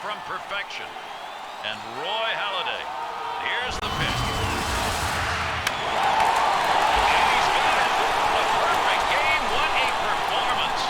from perfection. And Roy Halladay. Here's the pitch. And he's got it. A perfect game. What a performance.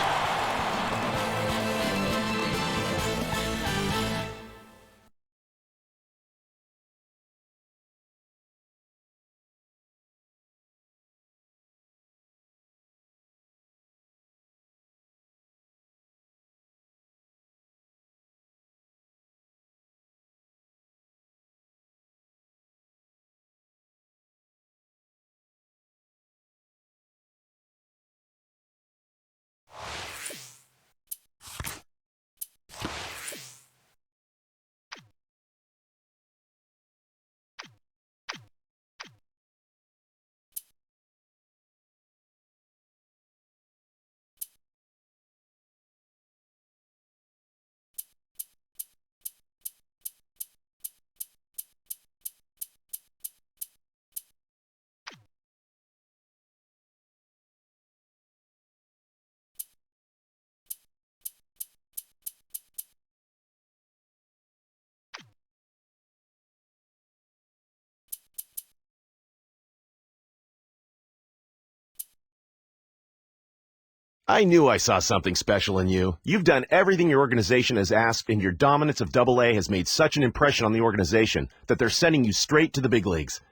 I knew I saw something special in you. You've done everything your organization has asked, and your dominance of Double-A has made such an impression on the organization that they're sending you straight to the big leagues.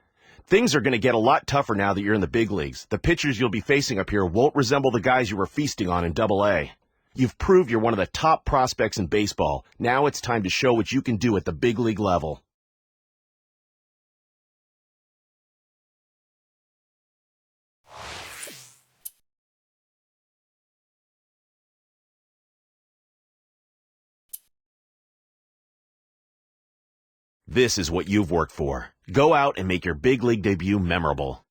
Things are going to get a lot tougher now that you're in the big leagues. The pitchers you'll be facing up here won't resemble the guys you were feasting on in Double-A. You've proved you're one of the top prospects in baseball. Now it's time to show what you can do at the big league level. This is what you've worked for. Go out and make your big league debut memorable.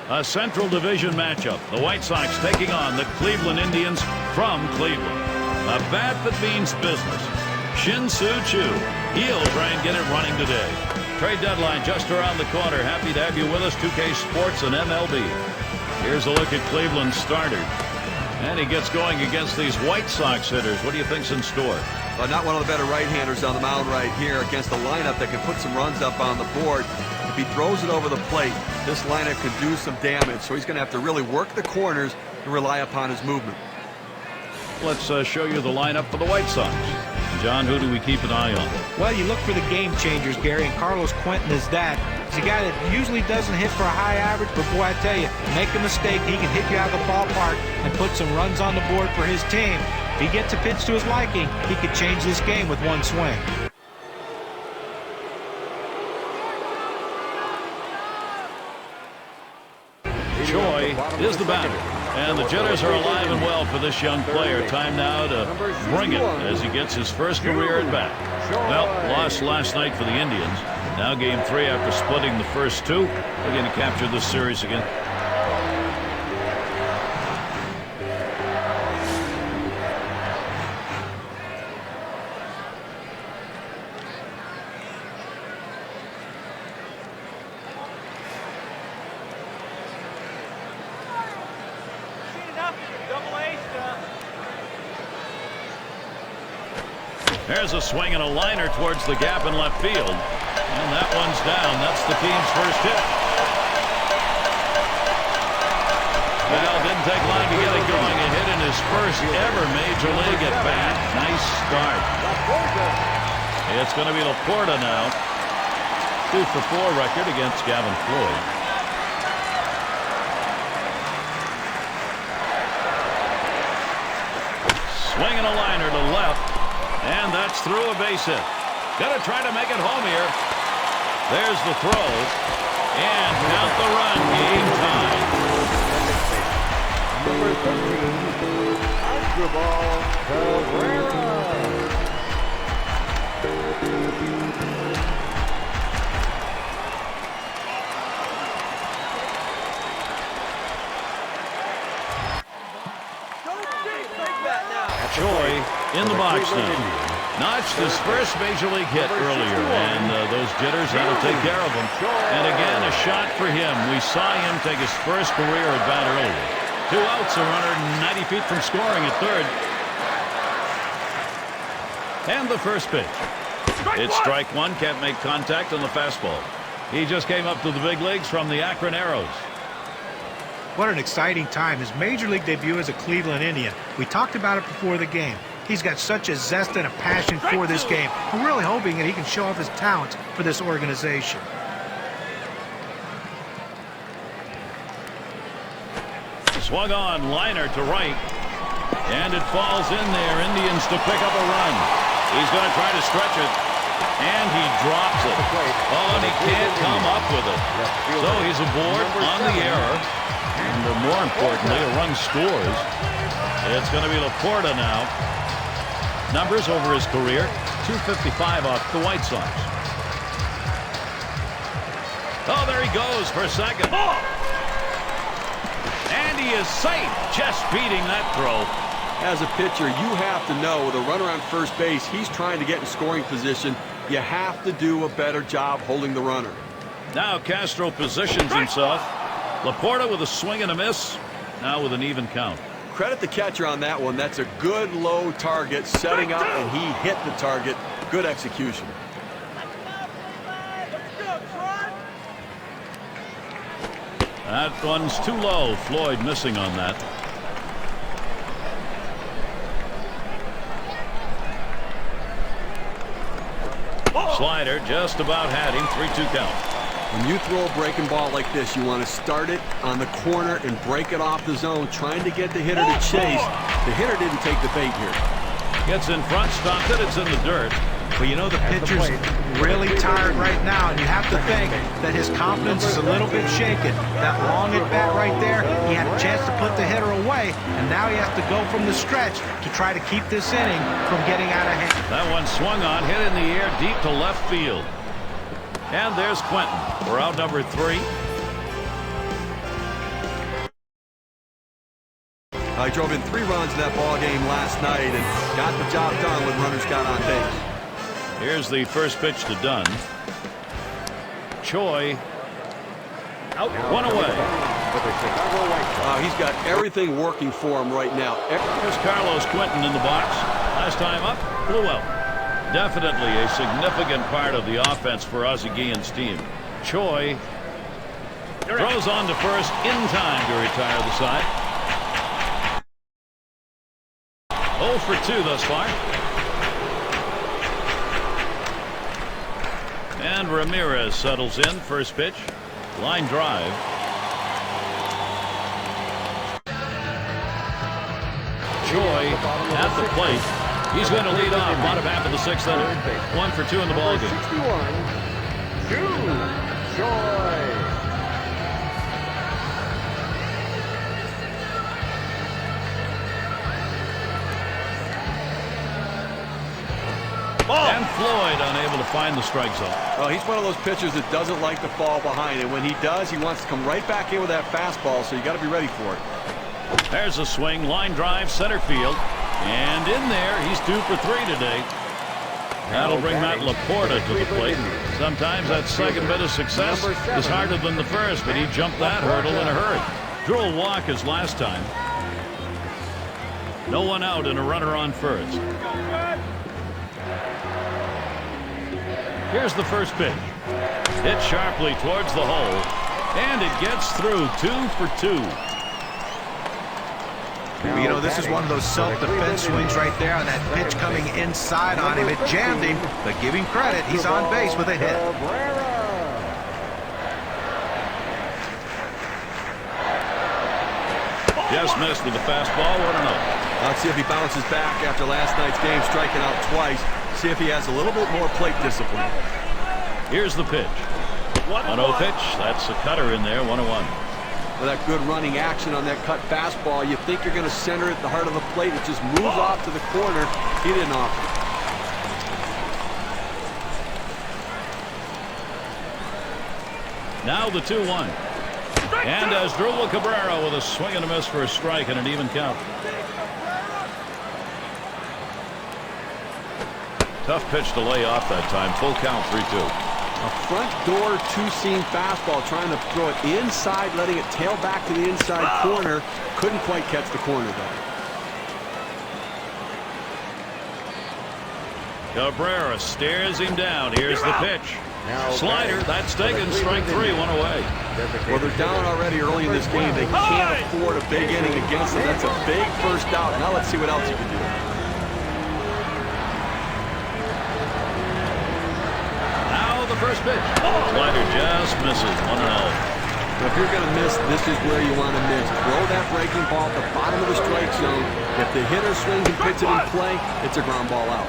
A Central Division matchup. The White Sox taking on the Cleveland Indians from Cleveland. A bat that means business. Shin-Soo Choo. He'll try and get it running today. Trade deadline just around the corner. Happy to have you with us. 2K Sports and MLB. Here's a look at Cleveland's starter. And he gets going against these White Sox hitters. What do you think's in store? Not one of the better right-handers on the mound right here against a lineup that can put some runs up on the board. If he throws it over the plate, this lineup could do some damage. So he's going to have to really work the corners and rely upon his movement. Let's show you the lineup for the White Sox. John, who do we keep an eye on? Well, you look for the game changers, Gary, and Carlos Quentin is that. He's a guy that usually doesn't hit for a high average, but boy, I tell you, make a mistake, he can hit you out of the ballpark and put some runs on the board for his team. If he gets a pitch to his liking, he could change this game with one swing. Choi is the batter. And the jitters are alive and well for this young player. Time now to bring it as he gets his first career at bat. Well, lost last night for the Indians. Now game 3 after splitting the first 2. We're going to capture this series again. There's a swing and a liner towards the gap in left field. And that one's down. That's the team's first hit. Well, didn't take long to get it going. A hit in his first ever major league at bat. Nice start. It's going to be Laporta now. 2 for 4 record against Gavin Floyd. Swing and a liner to left. And that's through a base hit. Got to try to make it home here. There's the throw. And count the run. Game time. Number 13, Asdrubal Cabrera. Choi in the box now. Notched his first major league hit earlier, and those jitters that'll take care of him. And again, a shot for him. We saw him take his first career at bat earlier. 2 outs, a runner 90 feet from scoring at third. And the first pitch. It's strike one. Can't make contact on the fastball. He just came up to the big leagues from the Akron Arrows. What an exciting time. His major league debut as a Cleveland Indian. We talked about it before the game. He's got such a zest and a passion for this game. I'm really hoping that he can show off his talents for this organization. Swung on, liner to right. And it falls in there. Indians to pick up a run. He's going to try to stretch it. And he drops it. Oh, and he can't come up with it. So he's aboard on the error. And more importantly, a run scores. It's going to be Laporta now. Numbers over his career, 255 off the White Sox. Oh, there he goes for second. And he is safe, just beating that throw. As a pitcher, you have to know with a runner on first base, he's trying to get in scoring position. You have to do a better job holding the runner. Now Castro positions himself. Laporta with a swing and a miss. Now with an even count. Credit the catcher on that one. That's a good low target setting up, and he hit the target. Good execution. That one's too low. Floyd missing on that. Slider just about had him. 3-2 count. When you throw a breaking ball like this, you want to start it on the corner and break it off the zone, trying to get the hitter to chase. The hitter didn't take the bait here. Gets in front, stops it, it's in the dirt. But you know, the pitcher's really tired right now, and you have to think that his confidence is a little bit shaken. That long at bat right there, he had a chance to put the hitter away, and now he has to go from the stretch to try to keep this inning from getting out of hand. That one swung on, hit in the air deep to left field. And there's Quentin for out number 3. I drove in 3 runs in that ball game last night and got the job done when runners got on base. Here's the first pitch to Dunn. Choi out, one away. He's got everything working for him right now. Here's Carlos Quentin in the box. Last time up, blew out. Definitely a significant part of the offense for Ozzie Guillen's team. Choi throws on to first in time to retire the side. 0 for 2 thus far. And Ramirez settles in. First pitch. Line drive. Choi at the plate. He's going to lead off bottom half of the 6th inning. 1 for 2 in the ballgame. 61, Choi. And Floyd unable to find the strike zone. Well, he's one of those pitchers that doesn't like to fall behind, and when he does, he wants to come right back in with that fastball, so you got to be ready for it. There's a swing, line drive, center field, and in there, he's 2 for 3 today. That'll bring Matt Laporta to the plate. Sometimes that second bit of success is harder than the first, but he jumped that hurdle in a hurry. Drew a walk his last time. No one out and a runner on first. Here's the first pitch. Hit sharply towards the hole, and it gets through. 2 for 2. You know, this is one of those self-defense swings right there on that pitch coming inside on him. It jammed him, but give him credit. He's on base with a hit. Just missed with the fastball. 1-0. Let's see if he bounces back after last night's game, striking out twice. See if he has a little bit more plate discipline. Here's the pitch. 1-0 pitch. That's a cutter in there. 1-1. With that good running action on that cut fastball, you think you're going to center it at the heart of the plate. It just moves off to the corner. He didn't offer. Now the 2-1. And as Asdrubal Cabrera with a swing and a miss for a strike and an even count. Tough pitch to lay off that time. Full count, 3-2. A front door two-seam fastball, trying to throw it inside, letting it tail back to the inside corner. Couldn't quite catch the corner, though. Cabrera stares him down. Here's the pitch. Slider, that's taken. Strike 3, 1 away. Well, they're down already early in this game. They can't afford a big inning against them. That's a big first out. Now let's see what else you can do. Now the first pitch. Slider just misses. 1-0. If you're going to miss, this is where you want to miss. Throw that breaking ball at the bottom of the strike zone. If the hitter swings and puts it in play, it's a ground ball out.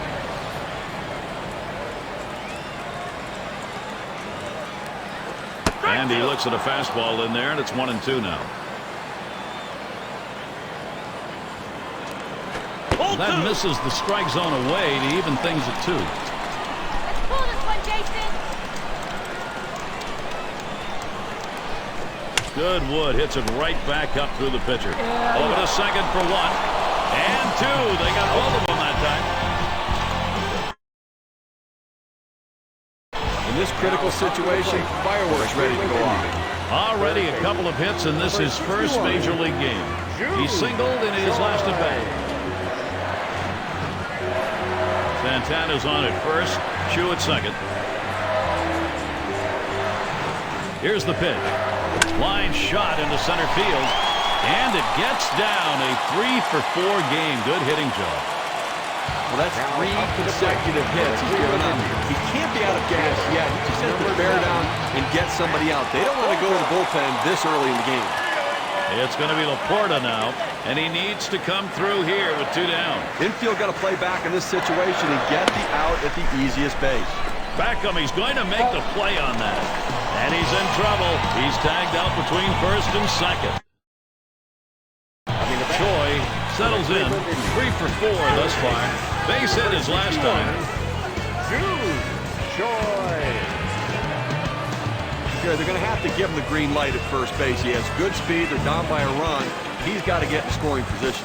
And he looks at a fastball in there, and it's 1-2 now. That misses the strike zone away to even things at 2. Let's pull this one, Jason. Good Wood hits it right back up through the pitcher. Over to second for 1 and 2. They got both of them that time. In this critical situation, fireworks ready to go off. Already a couple of hits, and this is first major league game. He singled in his last at bat. Santana's on at first, Chu at second. Here's the pitch. Line shot into center field, and it gets down. A 3-for-4 game. Good hitting job. Well, that's 3 consecutive hits he's given up. He can't be out of gas yet. He just has to bear down and get somebody out. They don't want to go to the bullpen this early in the game. It's going to be Laporta now, and he needs to come through here with 2 down. Infield got to play back in this situation and get the out at the easiest base. Beckham, he's going to make the play on that. And he's in trouble. He's tagged out between first and second. Choi settles in. 3-for-4 thus far. Base hit his last time. Yeah, they're going to have to give him the green light at first base. He has good speed. They're down by a run. He's got to get in scoring position.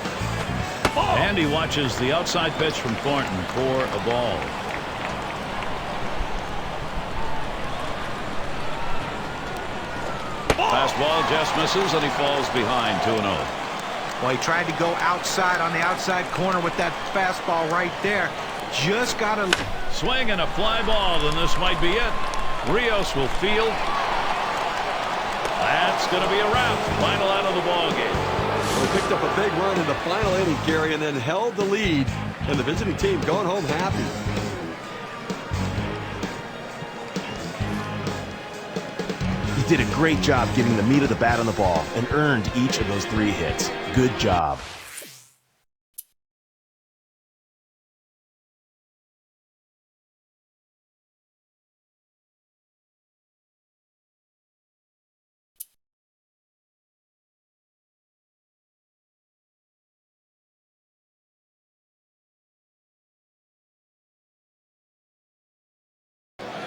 And he watches the outside pitch from Thornton for a ball. Fastball just misses, and he falls behind 2-0. Well, he tried to go outside on the outside corner with that fastball right there. Just got to swing and a fly ball, and this might be it. Rios will field. That's going to be a wrap. Final out of the ball game. Well, they picked up a big run in the final inning, Gary, and then held the lead. And the visiting team going home happy. He did a great job getting the meat of the bat on the ball and earned each of those 3 hits. Good job.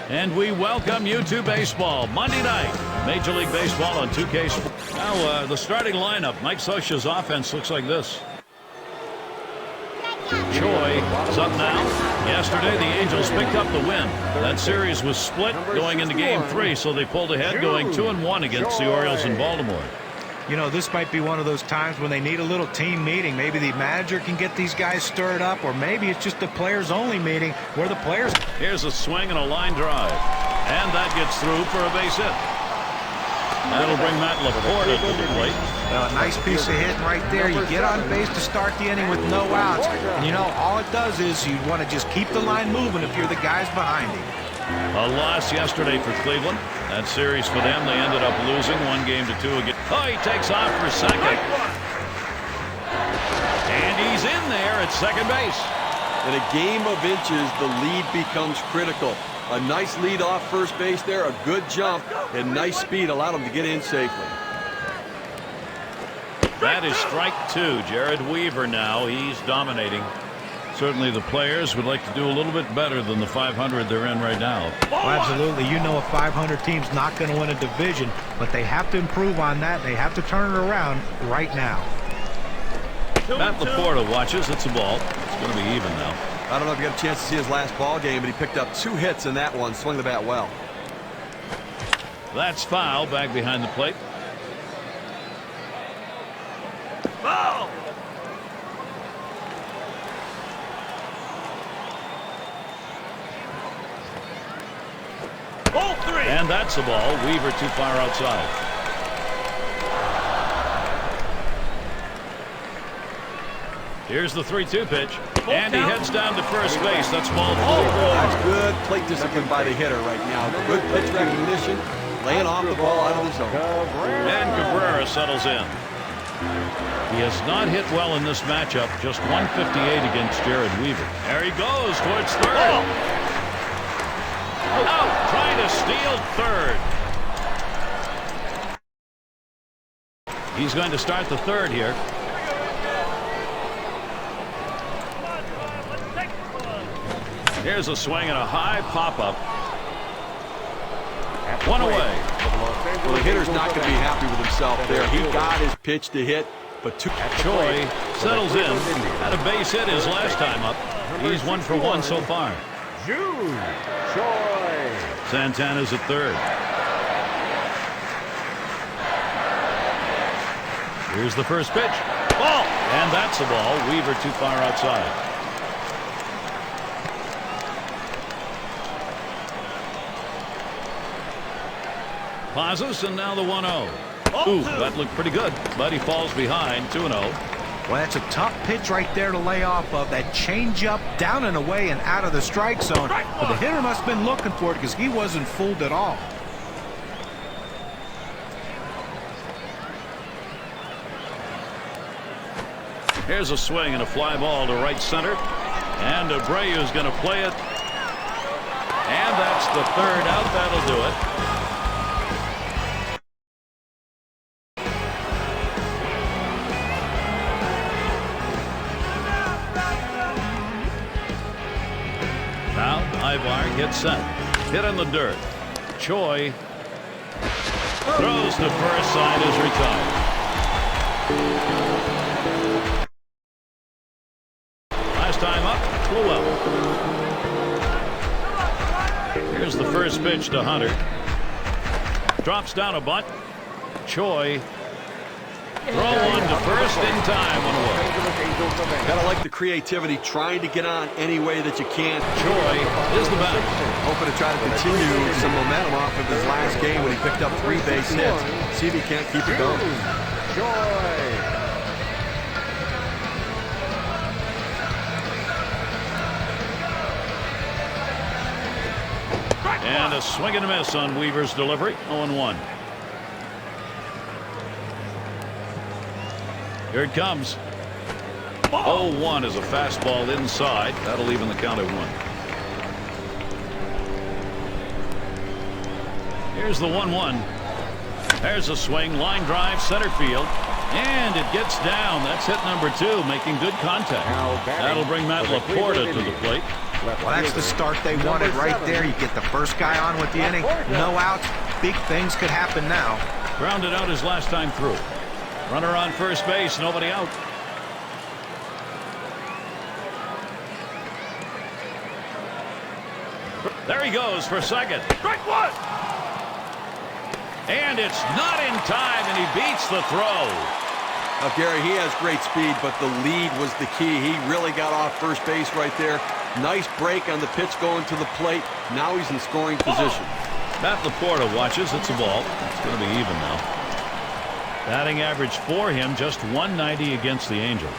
And we welcome you to baseball. Monday night, Major League Baseball on 2K Sports. Now, the starting lineup. Mike Scioscia's offense looks like this. Choi is up now. Yesterday, the Angels picked up the win. That series was split going into Game 3, so they pulled ahead going 2-1 against the Orioles in Baltimore. You know, this might be one of those times when they need a little team meeting. Maybe the manager can get these guys stirred up, or maybe it's just a players-only meeting where the players... Here's a swing and a line drive. And that gets through for a base hit. That'll bring Matt Laporta to the plate. A nice piece of hitting right there. You get on base to start the inning with no outs. And, you know, all it does is you want to just keep the line moving if you're the guys behind him. A loss yesterday for Cleveland. That series for them, they ended up losing 1-2 again. Oh, he takes off for second. And he's in there at second base. In a game of inches, the lead becomes critical. A nice lead off first base there, a good jump, and nice speed allowed him to get in safely. That is strike 2. Jared Weaver now. He's dominating. Certainly the players would like to do a little bit better than the 500 they're in right now. Well, absolutely. You know a 500 team's not going to win a division, but they have to improve on that. They have to turn it around right now. Matt Laporta watches. It's a ball. It's going to be even now. I don't know if you got a chance to see his last ball game, but he picked up 2 hits in that one. Swung the bat well. That's foul. Back behind the plate. Ball. Ball 3. And that's the ball. Weaver too far outside. Here's the 3-2 pitch. And he heads down to first base. That's ball 4. That's good plate discipline by the hitter right now. Good pitch recognition. Laying off the ball out of the zone. And Cabrera settles in. He has not hit well in this matchup. Just 158 against Jared Weaver. There he goes towards third. Out, trying to steal third. He's going to start the third here. Here's a swing and a high pop-up. 1 away. Well, the hitter's not going to be happy with himself there. He got his pitch to hit, but Choi settles in. Had a base hit his last time up. He's 1 for 1 so far. Santana's at third. Here's the first pitch. Ball! And that's a ball. Weaver too far outside. Pauses, and now the 1-0. Ooh, that looked pretty good, but he falls behind 2-0. Well, that's a tough pitch right there to lay off of. That changeup down and away and out of the strike zone. But the hitter must have been looking for it because he wasn't fooled at all. Here's a swing and a fly ball to right center. And Abreu's going to play it. And that's the third out. That'll do it. Now Ivar gets set. Hit in the dirt. Choi throws to first. Side is retired. Last time up, Llewellyn. Here's the first pitch to Hunter. Drops down a bunt. Choi. Throw one to first in time. 1 away. Gotta like the creativity, trying to get on any way that you can. Choi is the batter. Hoping to try to continue some momentum off of his last game when he picked up 3 base hits. See if he can't keep it going. And a swing and a miss on Weaver's delivery. 0-1. Here it comes. 0-1 is a fastball inside. That'll even the count at 1. Here's the 1-1. There's a swing, line drive, center field, and it gets down. That's hit number 2, making good contact. That'll bring Matt Laporta to the plate. Well, that's the start they wanted right there. You get the first guy on with the inning. No outs. Big things could happen now. Grounded out his last time through. Runner on first base, nobody out. There he goes for second. Strike 1. And it's not in time, and he beats the throw. Now, Gary, he has great speed, but the lead was the key. He really got off first base right there. Nice break on the pitch going to the plate. Now he's in scoring position. Matt Laporta watches. It's a ball. It's going to be even now. Batting average for him, just 190 against the Angels.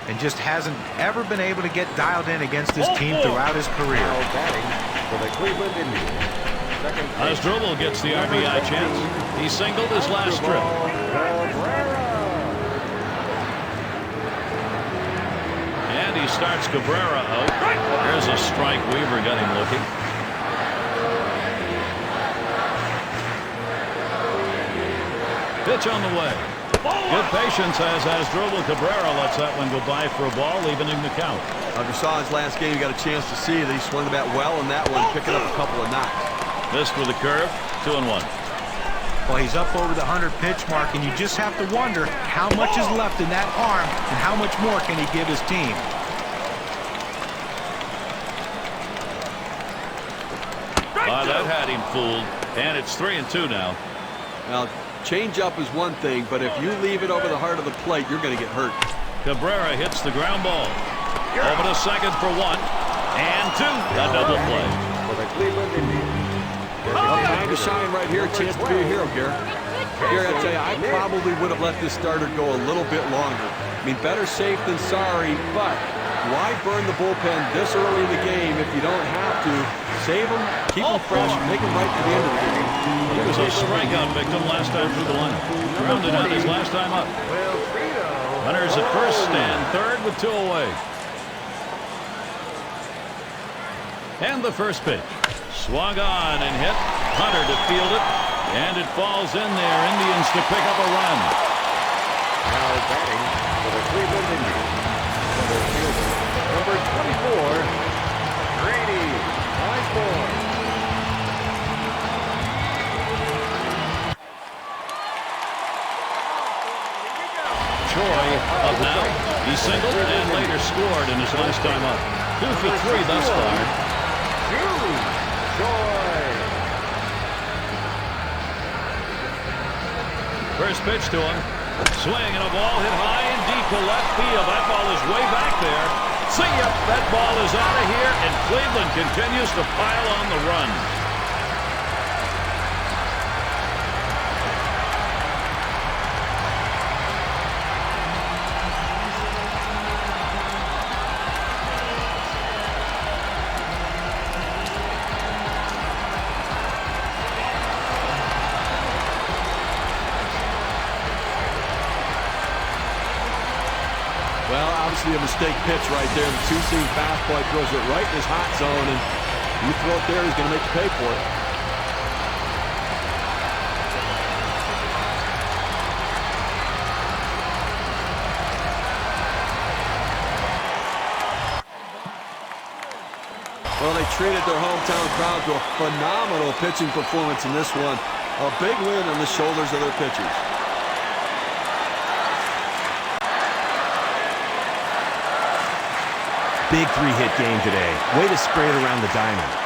And just hasn't ever been able to get dialed in against this team throughout his career. For the Cleveland Indians. Asdrubal gets the RBI chance. He singled his last trip. And he starts Cabrera out. There's a strike. Weaver got him looking. Pitch on the way. Good patience as Asdrubal. Cabrera lets that one go by for a ball, evening the count. If you saw his last game, you got a chance to see that he swung the bat well in that one, picking up a couple of knocks. Missed with a curve. 2-1. Well, he's up over the 100-pitch mark, and you just have to wonder how much is left in that arm and how much more can he give his team. That had him fooled, and it's 3-2 now. Now, change up is one thing, but if you leave it over the heart of the plate, you're going to get hurt. Cabrera hits the ground ball. Over to second for 1 and 2. A double play. For the Cleveland Indians. Time to shine right here. Chance to be a hero, Gary. Gary, I tell you, I probably would have let this starter go a little bit longer. I mean, better safe than sorry, but why burn the bullpen this early in the game if you don't have to? Save them, keep them fresh, make them right to the end of the game. He was a strikeout victim last time through the lineup. Grounded out his last time up. Hunter's at first and third with 2 away. And the first pitch. Swung on and hit. Hunter to field it. And it falls in there. Indians to pick up a run. Now batting for the Cleveland Indians. Number 24, Grady Osborne. Troy up now. He singled and later scored in his last time up. 2 for 3 thus far. Troy. First pitch to him. Swing and a ball hit high and deep to left field. That ball is way back there. See ya. That ball is out of here, and Cleveland continues to pile on the run. Well, obviously a mistake pitch right there. The two-seam fastball throws it right in his hot zone, and you throw it there, he's going to make you pay for it. Well, they treated their hometown crowd to a phenomenal pitching performance in this one. A big win on the shoulders of their pitchers. Big 3-hit game today. Way to spray it around the diamond.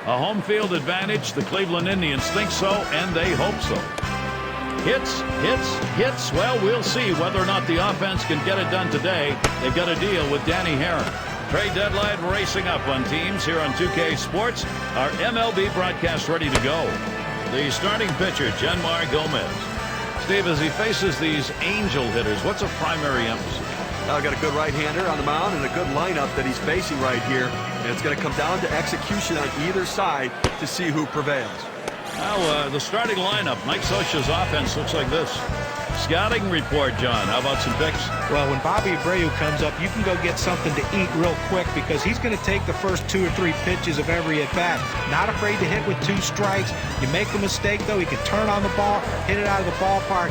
A home field advantage. The Cleveland Indians think so, and they hope so. Hits, hits, hits. Well, we'll see whether or not the offense can get it done today. They've got to deal with Danny Herron. Trade deadline racing up on teams here on 2K Sports. Our MLB broadcast ready to go. The starting pitcher, Jenmar Gomez. Steve, as he faces these angel hitters, what's a primary emphasis? Now got a good right-hander on the mound and a good lineup that he's facing right here. And it's going to come down to execution on either side to see who prevails. Now, the starting lineup, Mike Scioscia's offense looks like this. Scouting report, John. How about some picks? Well, when Bobby Abreu comes up, you can go get something to eat real quick because he's going to take the first 2 or 3 pitches of every at-bat. Not afraid to hit with 2 strikes. You make a mistake, though, he can turn on the ball, hit it out of the ballpark.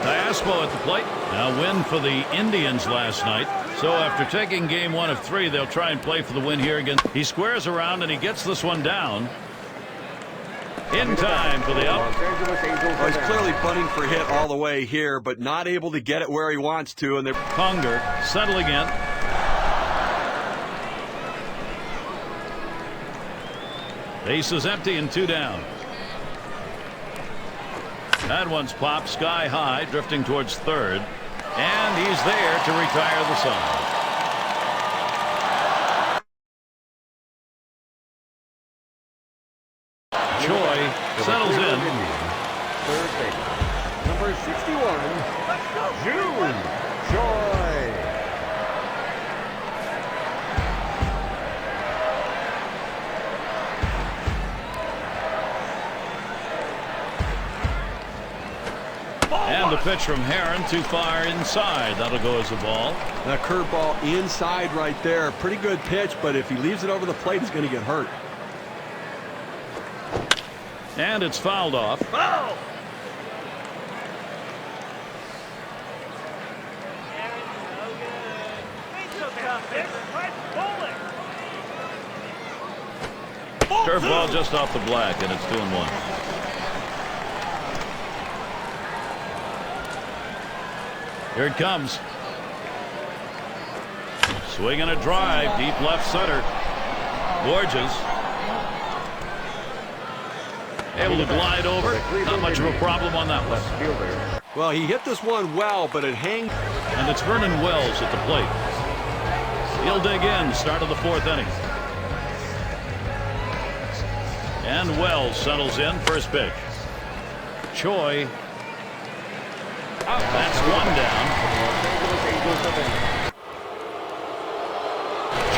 Diaspo at the plate. Now win for the Indians last night. So after taking game 1 of 3, they'll try and play for the win here again. He squares around and he gets this one down. In time for the up. Well, he's clearly bunting for hit all the way here, but not able to get it where he wants to. And they're Conger settling in. Base is empty and 2 down. That one's popped sky high, drifting towards third. And he's there to retire the side. Choi settles in. Third base, number 61, June Choi. And the pitch from Heron too far inside. That'll go as a ball. That curveball inside right there. Pretty good pitch, but if he leaves it over the plate, he's going to get hurt. And it's fouled off. Foul! Curveball just off the black, and it's 2-1. Here it comes. Swing and a drive, deep left center. Borges able to glide over. Not much of a problem on that one. Well, he hit this one well, but it hangs. And it's Vernon Wells at the plate. He'll dig in, start of the 4th inning. And Wells settles in, first pitch. Choi. That's one down.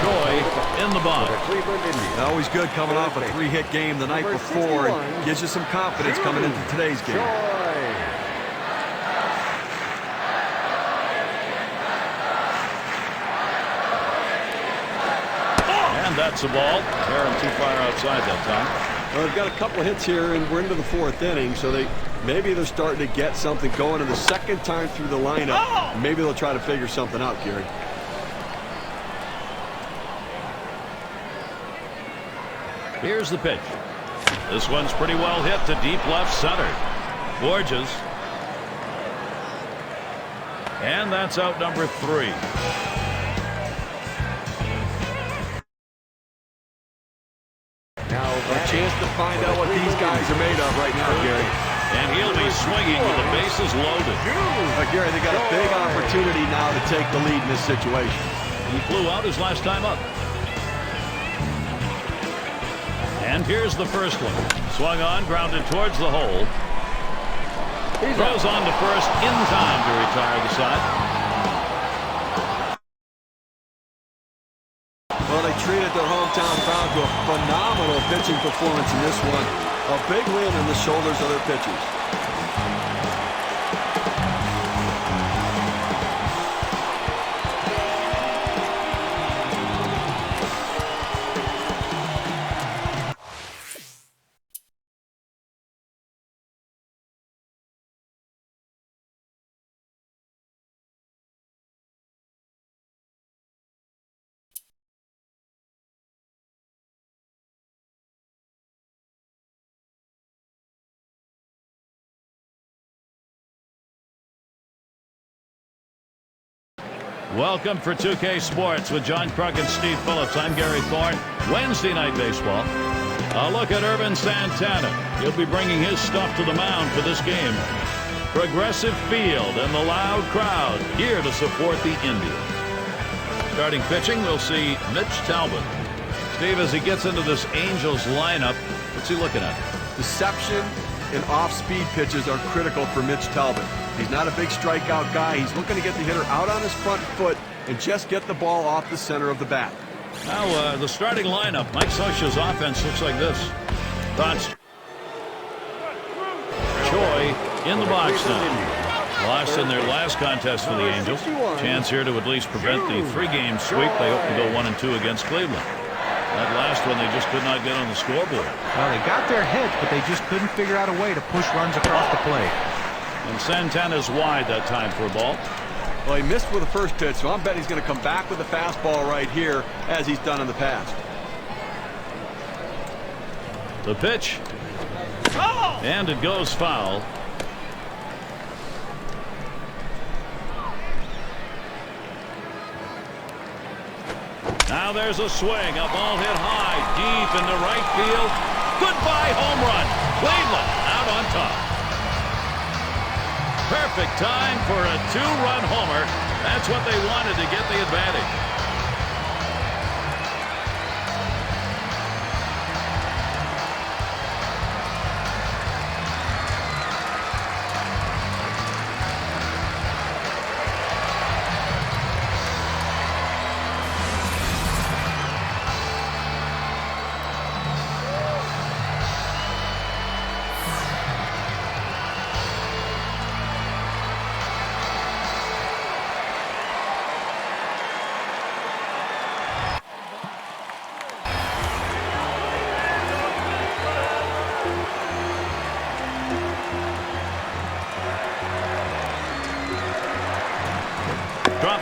Choi in the box. Always good coming off a 3-hit game the night before. And gives you some confidence coming into today's game. And that's a ball. Heron too far outside that time. Well, they've got a couple of hits here, and we're into the 4th inning, so maybe they're starting to get something going. And the second time through the lineup, maybe they'll try to figure something out, Gary. Here's the pitch. This one's pretty well hit to deep left center. Borges. And that's out number 3. Now a chance to find out what these guys are made of right now, Gary. And he'll be swinging with the bases loaded. Gary, they got a big opportunity now to take the lead in this situation. He flew out his last time up. And here's the first one. Swung on, grounded towards the hole. Throws on to first in time to retire the side. Well, they treated their hometown crowd to a phenomenal pitching performance in this one. A big win on the shoulders of their pitchers. Welcome for 2K Sports with John Krug and Steve Phillips. I'm Gary Thorne. Wednesday Night Baseball. A look at Irvin Santana. He'll be bringing his stuff to the mound for this game. Progressive field and the loud crowd here to support the Indians. Starting pitching, we'll see Mitch Talbot. Steve, as he gets into this Angels lineup, what's he looking at? Deception and off-speed pitches are critical for Mitch Talbot. He's not a big strikeout guy. He's looking to get the hitter out on his front foot and just get the ball off the center of the bat. Now, the starting lineup, Mike Scioscia's offense looks like this. Thoughts? Choi in the box now. Lost in their last contest for the Angels. Chance here to at least prevent the 3-game sweep. They hope to go 1-2 against Cleveland. That last one, they just could not get on the scoreboard. Well, they got their hits, but they just couldn't figure out a way to push runs across the plate. And Santana's wide that time for a ball. Well, he missed with the first pitch, so I'm betting he's going to come back with the fastball right here, as he's done in the past. The pitch. And it goes foul. Now there's a swing. A ball hit high, deep into right field. Goodbye home run. Cleveland out on top. Perfect time for a 2-run homer. That's what they wanted to get the advantage.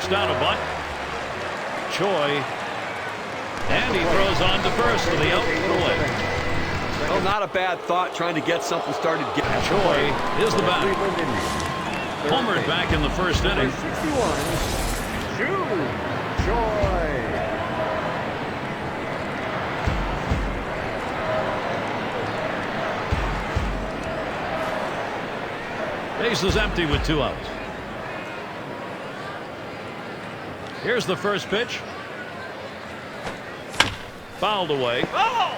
Knocks down a bunt. Choi. And he throws on to first to the out and away. Well, not a bad thought trying to get something started. Choi is the batter. Homered back in the first inning. 61. Choi. Base is empty with 2 outs. Here's the first pitch. Fouled away. Oh!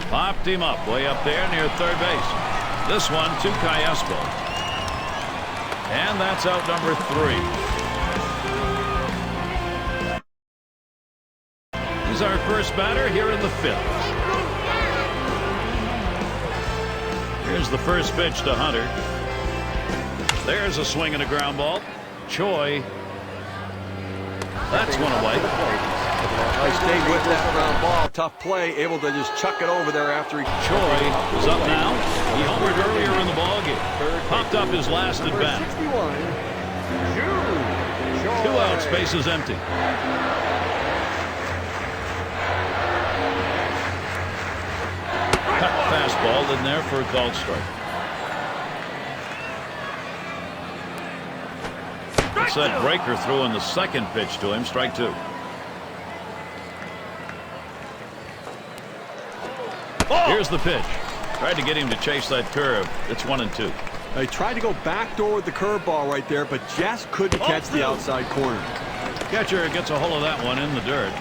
Popped him up way up there near third base. This one to Cayesco. And that's out number 3. He's our first batter here in the 5th. Here's the first pitch to Hunter. There's a swing and a ground ball. Choi. That's one away. I stayed with that ground ball. Tough play. Able to just chuck it over there after he... Choi is up now. He homered earlier in the ballgame. Popped up his last at bat. 2 outs, base is empty. Fastball in there for a called strike. It's that breaker threw in the second pitch to him. Strike 2. Here's the pitch. Tried to get him to chase that curve. It's 1-2. He tried to go backdoor with the curveball right there, but just couldn't catch the outside corner. Catcher gets a hold of that one in the dirt.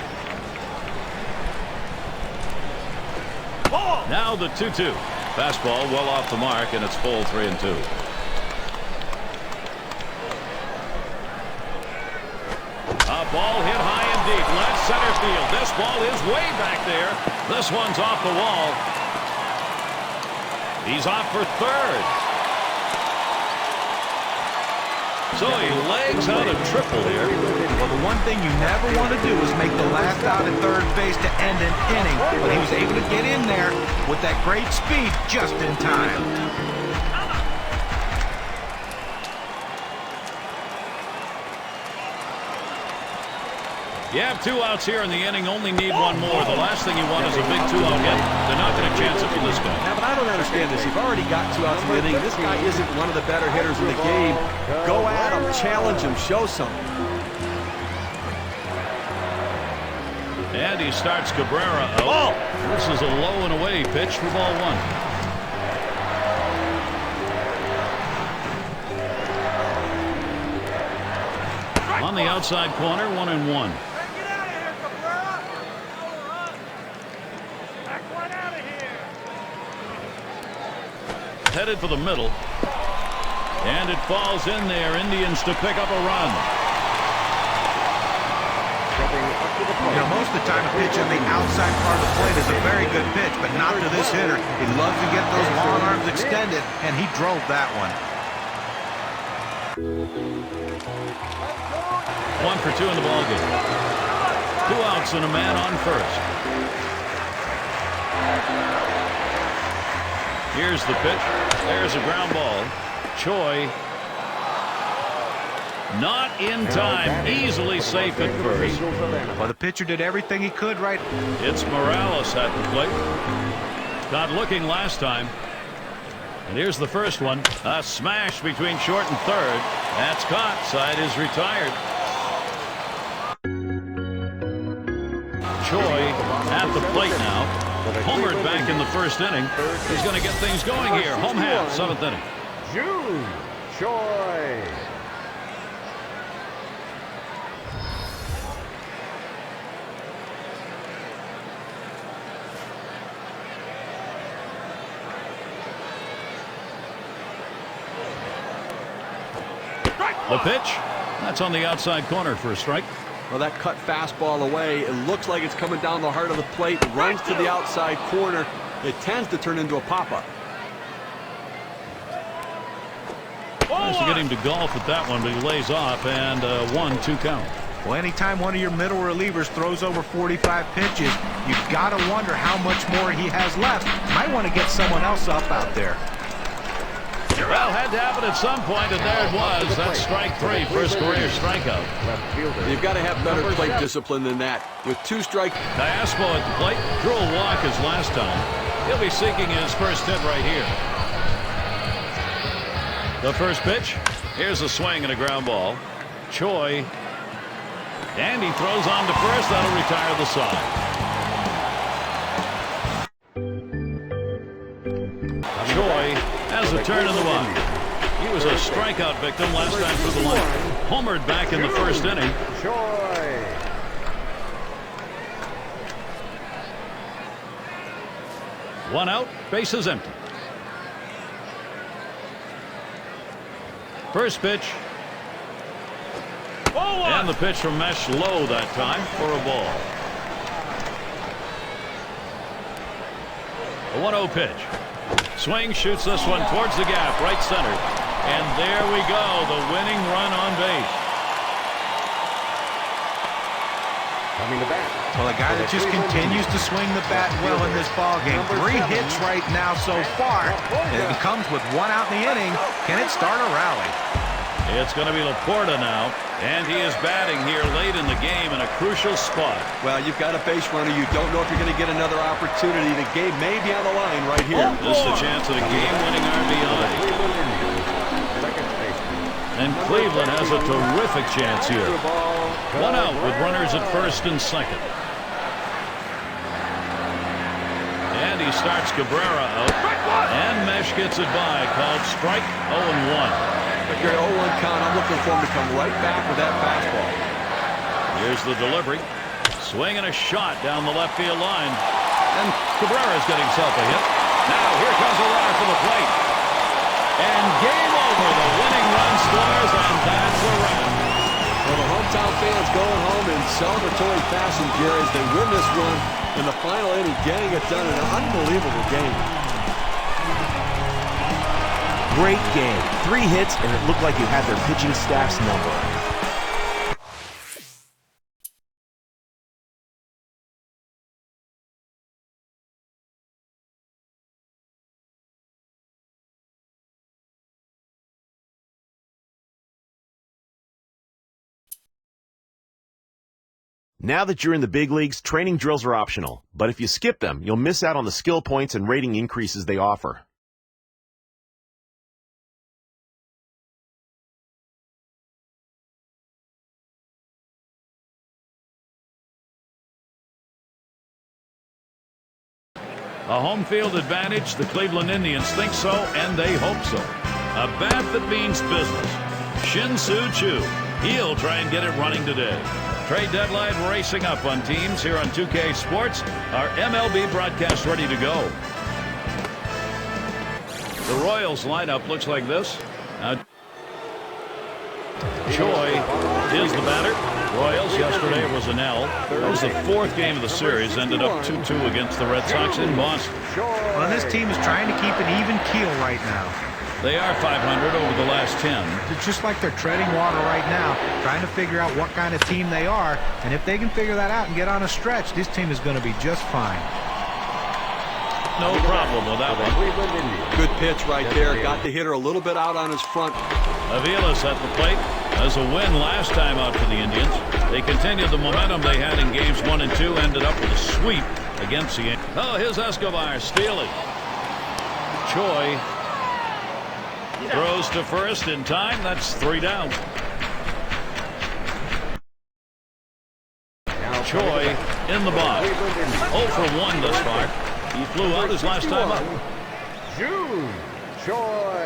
Now the 2-2. Fastball well off the mark, and it's full 3-2. A ball hit high and deep. Left center field. This ball is way back there. This one's off the wall. He's off for third. So he legs out a triple here. Well, the one thing you never want to do is make the last out at third base to end an inning. But he was able to get in there with that great speed just in time. You have 2 outs here in the inning. Only need 1 more. The last thing you want is a big 2-out hit. They're not going to chance it for this guy. Yeah, but I don't understand this. You've already got 2 outs in the inning. This guy isn't one of the better hitters in the game. Go at him, challenge him, show something. And he starts Cabrera out. This is a low and away pitch for ball 1. On the outside corner, 1-1. Headed for the middle. And it falls in there. Indians to pick up a run. You know, most of the time a pitch on the outside part of the plate is a very good pitch, but not to this hitter. He loves to get those long arms extended, and he drove that one. 1 for 2 in the ballgame. 2 outs and a man on first. Here's the pitch. There's a ground ball. Choi. Not in time. Easily safe at first. Well, the pitcher did everything he could right. It's Morales at the plate. Got looking last time. And here's the first one. A smash between short and third. That's caught. Side is retired. Choi at the plate now. Homered back in the first inning. He's going to get things going here. Home half, 7th inning. Choi. The pitch. That's on the outside corner for a strike. Well, that cut fastball away. It looks like it's coming down the heart of the plate. Runs to the outside corner. It tends to turn into a pop-up. Tries to get him to golf with that one, but he lays off, and 1-2 count. Well, anytime one of your middle relievers throws over 45 pitches, you've got to wonder how much more he has left. Might want to get someone else up out there. Well, had to happen at some point, and there it was. That's strike 3, first career strikeout. You've got to have better plate discipline than that. With 2 strikes. Diaspo at the plate. Drew a walk his last time. He'll be seeking his first hit right here. The first pitch. Here's a swing and a ground ball. Choi. And he throws on to first. That'll retire the side. Choi has a turn in the box. He was a strikeout victim last time through the line. Homered back in the first inning. One out, bases empty. First pitch. And the pitch from Mesh low that time for a ball. A 1-0 pitch. Swing, shoots this one towards the gap, right center. And there we go, the winning run on base. Coming to bat. Well, a guy that just continues to swing the bat well in this ballgame. 3 hits right now so far. It comes with 1 out in the inning. Can it start a rally? It's going to be Laporta now, and he is batting here late in the game in a crucial spot. Well, you've got a base runner. You don't know if you're going to get another opportunity. The game may be on the line right here. This is the chance of a game-winning RBI. And Cleveland has a terrific chance here. 1 out with runners at first and second. And he starts Cabrera out. And Mesh gets it by. Called strike 0-1. If you're at 0-1 count, I'm looking for him to come right back with that fastball. Here's the delivery. Swing and a shot down the left field line. And Cabrera's got himself a hit. Now here comes a runner for the plate. And game over. The winning run scores, and that's a wrap. Well, the hometown fans going home in celebratory fashion, Jerry, as they win this one in the final inning, getting it done in an unbelievable game. Great game. 3 hits, and it looked like you had their pitching staff's number. Now that you're in the big leagues, training drills are optional. But if you skip them, you'll miss out on the skill points and rating increases they offer. A home field advantage. The Cleveland Indians think so, and they hope so. A bat that means business. Shin-Soo Choo. He'll try and get it running today. Trade deadline racing up on teams here on 2K Sports. Our MLB broadcast ready to go. The Royals lineup looks like this. Choi is the batter. Royals yesterday was an L. That was the 4th game of the series. Ended up 2-2 against the Red Sox in Boston. Well, this team is trying to keep an even keel right now. They are 500 over the last 10. It's just like they're treading water right now, trying to figure out what kind of team they are. And if they can figure that out and get on a stretch, this team is going to be just fine. No problem with that one. Good pitch right there. Got the hitter a little bit out on his front. Aviles at the plate. As a win last time out for the Indians. They continued the momentum they had in games 1 and 2. Ended up with a sweep against the Yankees. Oh, here's Escobar stealing. Choi throws to first in time. That's 3 down. Choi in the box. 0 for 1 thus far. He flew out his last time up.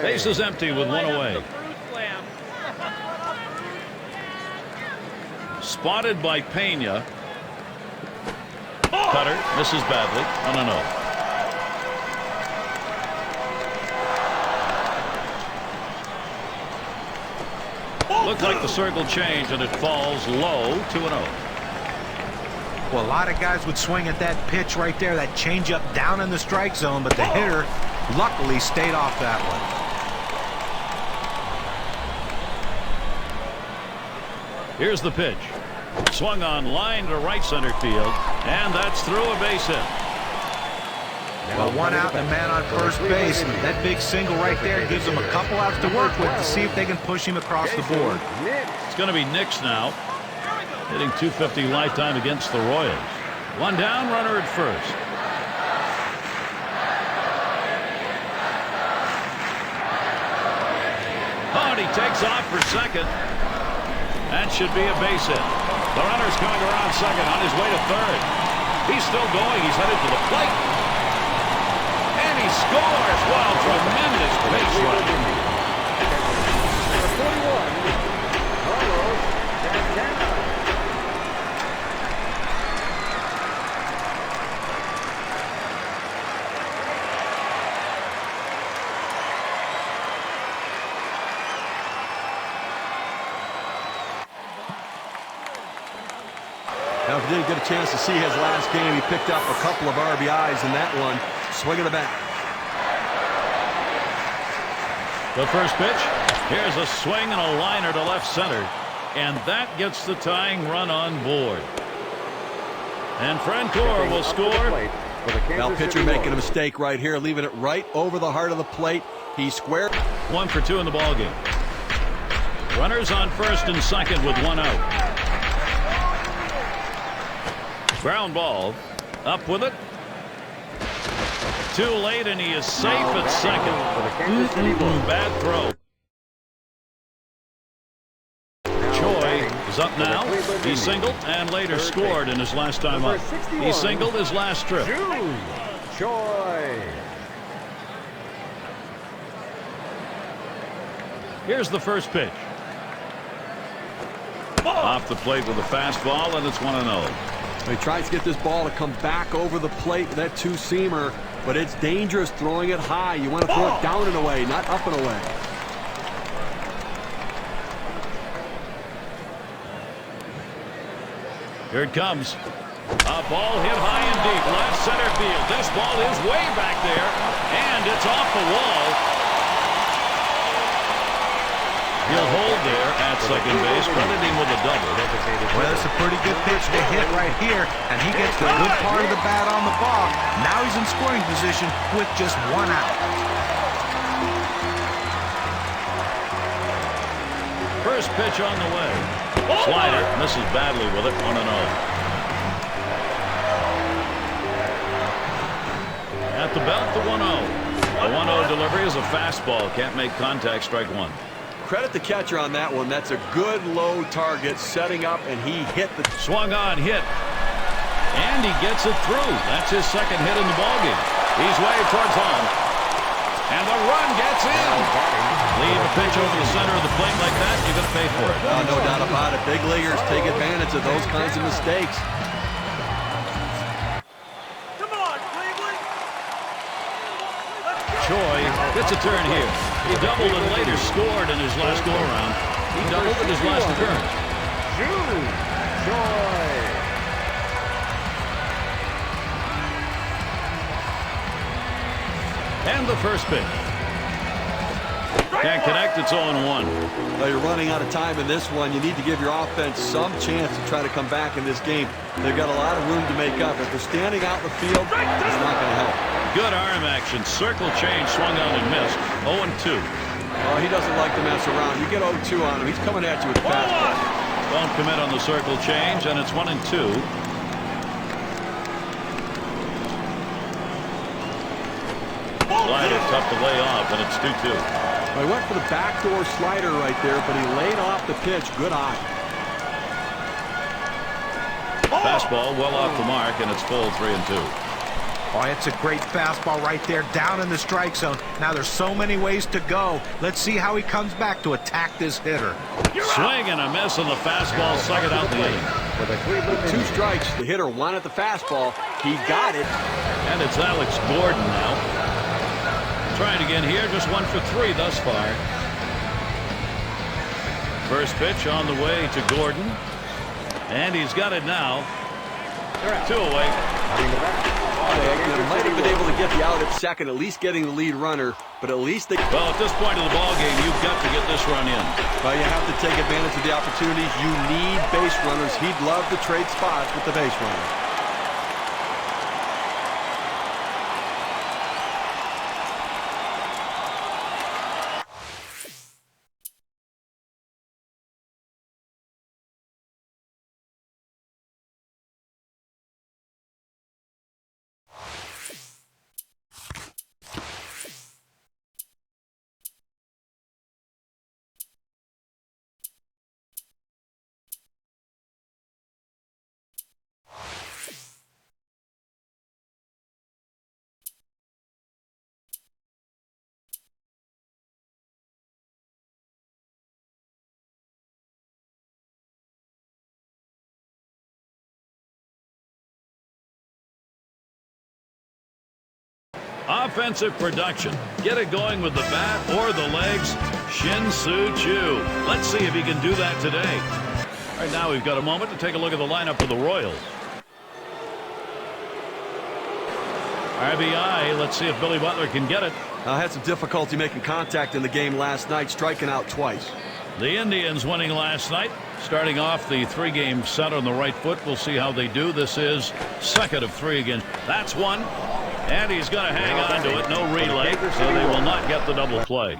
Base is empty with 1 away. Spotted by Pena. Cutter misses badly on an 0. Looked like the circle changed, and it falls low, 2-0. Well, a lot of guys would swing at that pitch right there, that changeup down in the strike zone, but the hitter luckily stayed off that one. Here's the pitch. Swung on line to right center field, and that's through a base hit. Well, one out and a man on first base. That big single right there gives them a couple outs to work with to see if they can push him across the board. It's going to be Nix now, hitting .250 lifetime against the Royals. One down, runner at first. Oh, and he takes off for second. That should be a base hit. The runner's coming around second on his way to third. He's still going. He's headed to the plate. And he scores. Wow, tremendous base running. Number 41, Carlos Santana. Now, if you didn't get a chance to see his last game, he picked up a couple of RBIs in that one. Swing of the bat. The first pitch. Here's a swing and a liner to left center. And that gets the tying run on board. And Francoeur will score. Now, pitcher making a mistake right here, leaving it right over the heart of the plate. He squared. 1 for 2 in the ballgame. Runners on first and second with one out. Ground ball. Up with it. Too late, and he is safe at second. Bad throw. Choi is up now. He singled and later scored in his last time up. He singled his last trip. Choi. Here's the first pitch. Off the plate with a fastball, and it's 1-0. He tries to get this ball to come back over the plate with that two-seamer, but it's dangerous throwing it high. You want to throw it down and away, not up and away. Here it comes. A ball hit high and deep, left center field. This ball is way back there, and it's off the wall. He'll hold there at second base, crediting with a double. Well, it's a pretty good pitch to hit right here, and he gets the good part of the bat on the ball. Now he's in scoring position with just one out. First pitch on the way. Slider misses badly with it, 1-0. At the belt, the 1-0. A 1-0 delivery is a fastball. Can't make contact, strike one. Credit the catcher on that one. That's a good low target setting up, and he hit the Swung on, hit. And he gets it through. That's his second hit in the ballgame. He's waved towards home. And the run gets in. Leave a pitch over the center of the plate like that, you're going to pay for it. no doubt about it. Big leaguers take advantage of those kinds of mistakes. Choi gets a turn here. He doubled and later scored in his last go-around. He doubled in his last appearance. Choi. And the first pitch. Can't connect, it's 0-1. Well, you're running out of time in this one. You need to give your offense some chance to try to come back in this game. They've got a lot of room to make up. If they're standing out in the field, it's not going to help. Good arm action. Circle change, swung on and missed. 0-2. Oh, he doesn't like to mess around. You get 0-2 on him, he's coming at you with the fastball. Don't commit on the circle change, and it's 1-2. Slider tough to lay off, and it's 2-2. Well, he went for the backdoor slider right there, but he laid off the pitch. Good eye. Fastball well off the mark, and it's full 3-2. Oh, it's a great fastball right there down in the strike zone. Now there's so many ways to go. Let's see how he comes back to attack this hitter. Swing and a miss on the fastball, second out the inning. With 2 strikes, the hitter wanted the fastball. He got it. And it's Alex Gordon now. Trying again here, just 1 for 3 thus far. First pitch on the way to Gordon. And he's got it now. 2 away. They might have been able to get the out at second, at least getting the lead runner, but at least they... Well, at this point of the ballgame, you've got to get this base run in. Well, you have to take advantage of the opportunities. You need base runners. He'd love to trade spots with the base runners. Offensive production. Get it going with the bat or the legs. Shin-Soo Choo. Let's see if he can do that today. Right now we've got a moment to take a look at the lineup for the Royals. RBI. Let's see if Billy Butler can get it. I had some difficulty making contact in the game last night, striking out twice. The Indians winning last night. Starting off the 3-game set on the right foot. We'll see how they do. This is second of 3 again. That's one. And he's going to hang on to it. No relay, so they will not get the double play.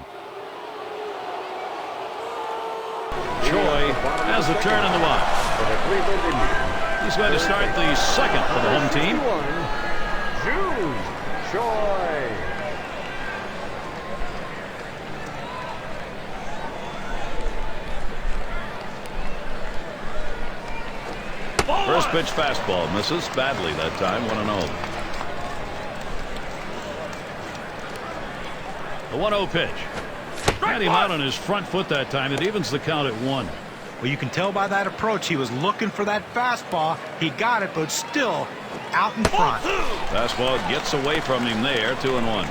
Choi has a turn in the box. He's going to start the second for the home team. First pitch fastball misses badly that time. 1-0. The 1-0 pitch. Had him out on his front foot that time. It evens the count at 1. Well, you can tell by that approach he was looking for that fastball. He got it, but still out in front. Fastball gets away from him there. 2-1.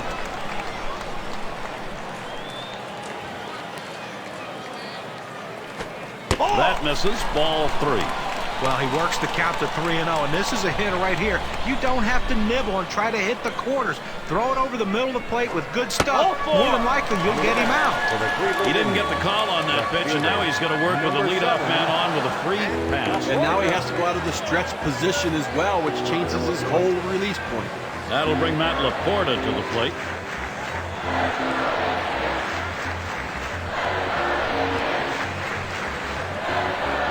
That misses. Ball 3. Well, he works the count to 3-0, and this is a hitter right here. You don't have to nibble and try to hit the corners. Throw it over the middle of the plate with good stuff. More than likely, you'll get him out. He didn't get the call on that pitch, and now he's going to work with the leadoff man on with a free pass. And now he has to go out of the stretch position as well, which changes his whole release point. That'll bring Matt Laporta to the plate.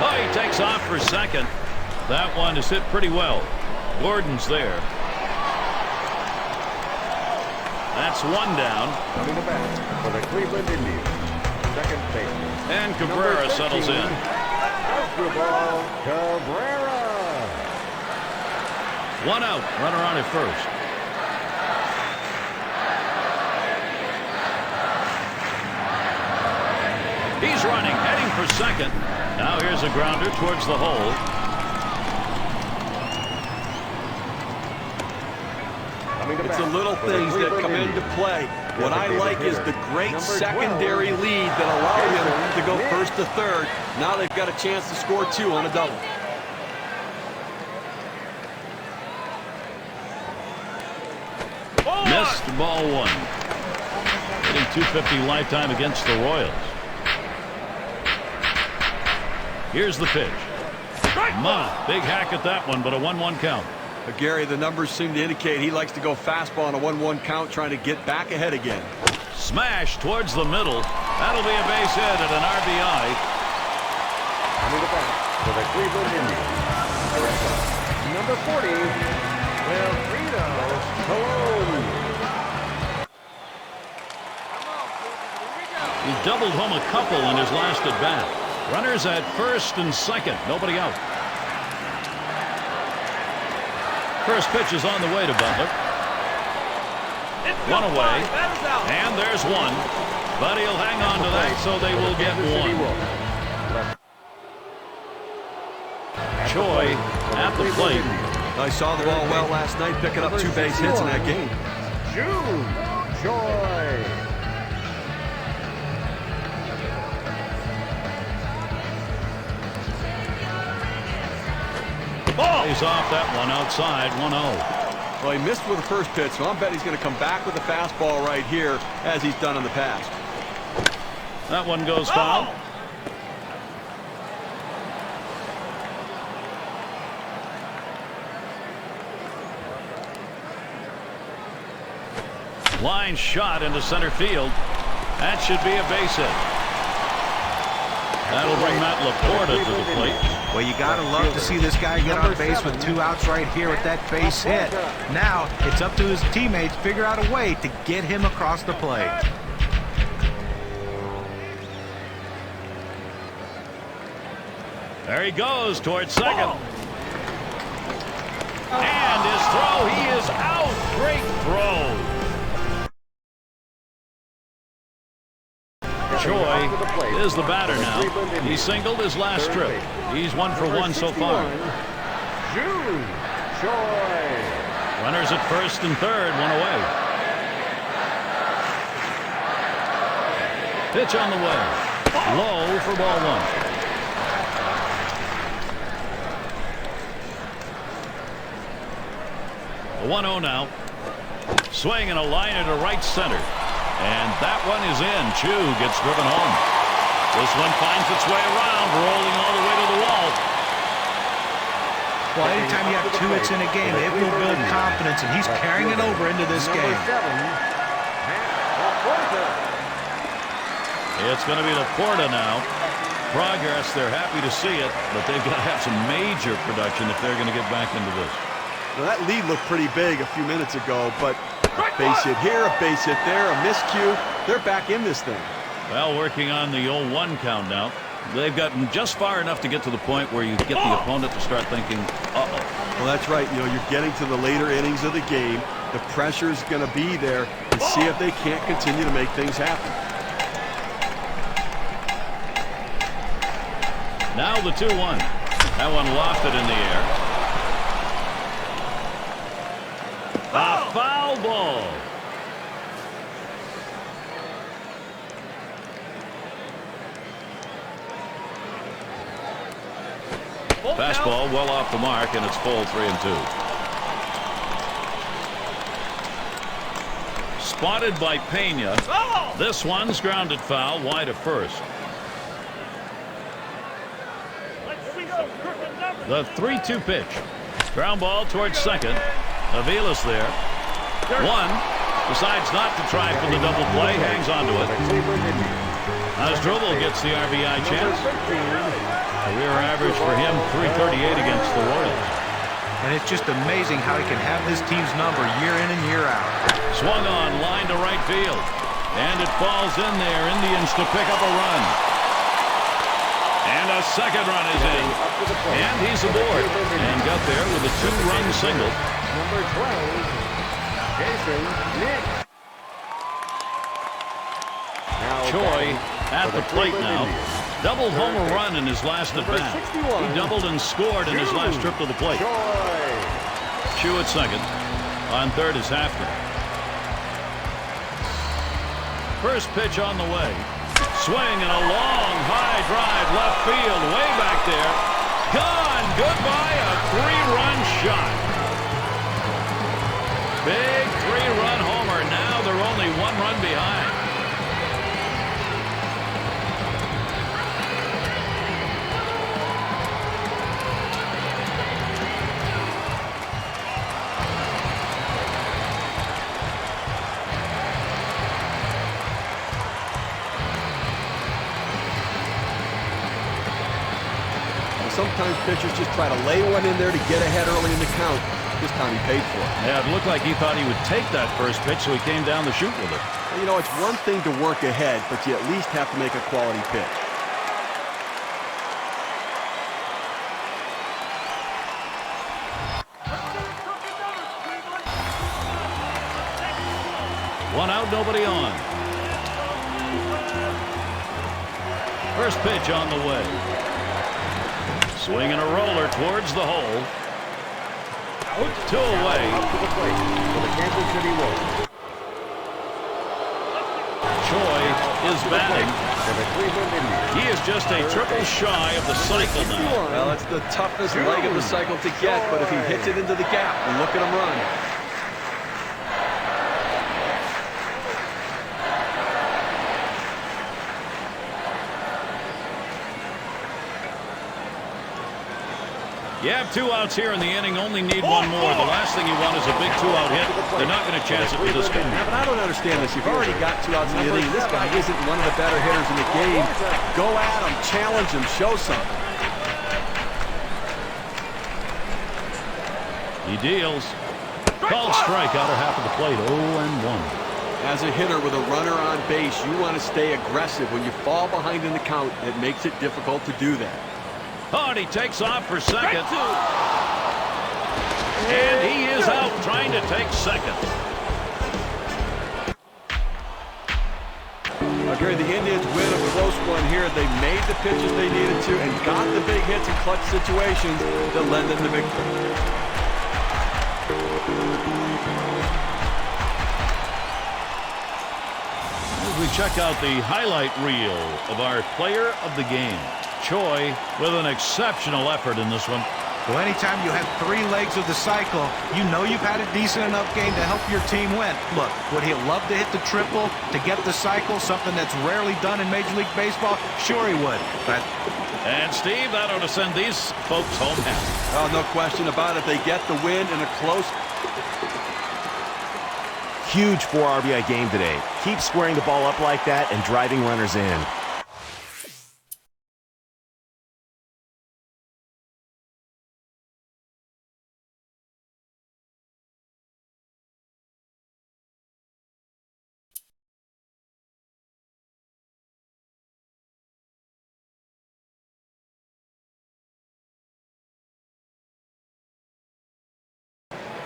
Oh, he takes off for second. That one is hit pretty well. Gordon's there. That's one down. Coming to bat for the Cleveland Indians, second baseman. And Cabrera settles in. Cabrera. 1 out. Runner on at first. He's running, heading for second. Now here's a grounder towards the hole. It's the little things that come into play. What I like is the great secondary lead that allowed him to go first to third. Now they've got a chance to score 2 on a double. Missed ball 1. Hitting .250 lifetime against the Royals. Here's the pitch. Big hack at that one, but a 1-1 count. Gary, the numbers seem to indicate he likes to go fastball on a 1-1 count, trying to get back ahead again. Smash towards the middle. That'll be a base hit and an RBI. Coming to bat for the Cleveland Indians, number 40, Wilfredo Colon. He doubled home a couple in his last at bat. Runners at first and second. Nobody out. First pitch is on the way to Butler. One away. And there's one. But he'll hang on to that, so they will get one. Choi at the plate. I saw the ball well last night, picking up 2 base hits in that game. June Choi. He's off that one outside. 1-0. Well, he missed with the first pitch, so I bet he's going to come back with the fastball right here, as he's done in the past. That one goes foul. Line shot into center field. That should be a base hit. That'll bring Matt Laporta to the plate. Well, you got to love to see this guy get on base with 2 outs right here with that base hit. Now it's up to his teammates to figure out a way to get him across the plate. There he goes towards second. And his throw, he is out. Great throw. Choi is the batter now. He singled his last trip. He's 1 for 1 so far. Runners at first and third, 1 away. Pitch on the way. Low for ball 1. 1-0 now. Swing and a liner to right center. And that one is in. Chu gets driven home. This one finds its way around, rolling all the way to the wall. Well, anytime you have 2 hits in a game, it will build confidence, and he's carrying it over into this game. It's going to be Laporta now. Progress, they're happy to see it, but they've got to have some major production if they're going to get back into this. Well, that lead looked pretty big a few minutes ago, but a base hit here, a base hit there, a miscue. They're back in this thing. Well, working on the 0-1 count now. They've gotten just far enough to get to the point where you get the opponent to start thinking, uh-oh. Well, that's right. You know, you're getting to the later innings of the game. The pressure's going to be there and see if they can't continue to make things happen. Now the 2-1. That one lofted in the air. A foul ball. Fastball well off the mark, and it's full 3-2. Spotted by Pena. This one's grounded foul wide of first. The 3-2 pitch. Ground ball towards second. Avila's there. One decides not to try for the double play, hangs onto it. Asdrubal gets the RBI chance. Career average for him, 338 against the Royals. And it's just amazing how he can have this team's number year in and year out. Swung on, line to right field. And it falls in there. Indians to pick up a run. And a second run is in. And he's aboard. And got there with a 2-run single. Number 12, Jason Nick. Choi at the plate now. Doubled home run in his last at bat. He doubled and scored in his last trip to the plate. Chu at second. On third is Hafner. First pitch on the way. Swing and a long high drive left field way back there. Gone. Goodbye. A 3-run shot. Big 3-run homer. Now they're only 1 run behind. Sometimes pitchers just try to lay one in there to get ahead early in the count. This time he paid for it. Yeah, it looked like he thought he would take that first pitch, so he came down the chute with it. Well, you know, it's one thing to work ahead, but you at least have to make a quality pitch. One out, nobody on. First pitch on the way. Swinging a roller towards the hole. 2 away. Choi is batting. He is just a triple shy of the cycle now. Well, that's the toughest leg of the cycle to get, but if he hits it into the gap, look at him run. You have 2 outs here in the inning, only need 1 more. The last thing you want is a big 2-out hit. They're not going to chance it with this guy. Yeah, but I don't understand this. You've already got 2 outs in the inning. This guy isn't one of the better hitters in the game. Go at him, challenge him, show something. He deals. Called strike, outer half of the plate, 0-1. As a hitter with a runner on base, you want to stay aggressive. When you fall behind in the count, it makes it difficult to do that. Oh, and he takes off for second. And he is out trying to take second. Gary, the Indians win a close one here. They made the pitches they needed to and got the big hits in clutch situations that led them to victory. As we check out the highlight reel of our player of the game, Choi with an exceptional effort in this one. Well, anytime you have 3 legs of the cycle, you know you've had a decent enough game to help your team win. Look, would he love to hit the triple to get the cycle, something that's rarely done in Major League Baseball? Sure he would. But And Steve, that ought to send these folks home happy. Oh, no question about it. They get the win in a close. Huge 4 RBI game today. Keep squaring the ball up like that and driving runners in.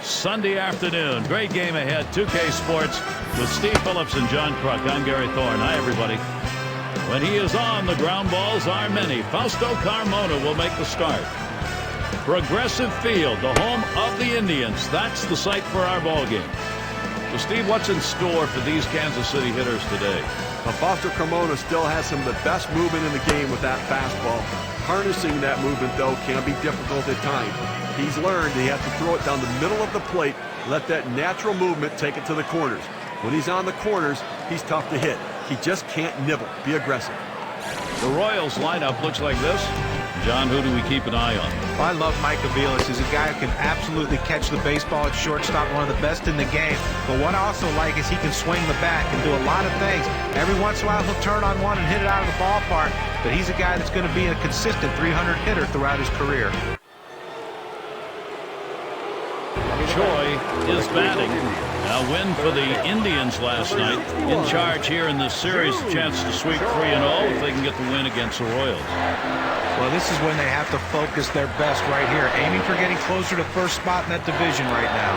Sunday afternoon. Great game ahead. 2K Sports with Steve Phillips and John Kruk. I'm Gary Thorne. Hi, everybody. When he is on, the ground balls are many. Fausto Carmona will make the start. Progressive Field, the home of the Indians. That's the site for our ball game. So, Steve, what's in store for these Kansas City hitters today? Well, Fausto Carmona still has some of the best movement in the game with that fastball. Harnessing that movement, though, can be difficult at times. He's learned he has to throw it down the middle of the plate, let that natural movement take it to the corners. When he's on the corners, he's tough to hit. He just can't nibble. Be aggressive. The Royals lineup looks like this. John, who do we keep an eye on? Well, I love Mike Aviles. He's a guy who can absolutely catch the baseball at shortstop, one of the best in the game. But what I also like is he can swing the bat and do a lot of things. Every once in a while, he'll turn on one and hit it out of the ballpark. But he's a guy that's going to be a consistent 300 hitter throughout his career. Choi is batting. Now win for the Indians last night. In charge here in this series, a chance to sweep 3-0 if they can get the win against the Royals. Well, this is when they have to focus their best right here, aiming for getting closer to first spot in that division right now.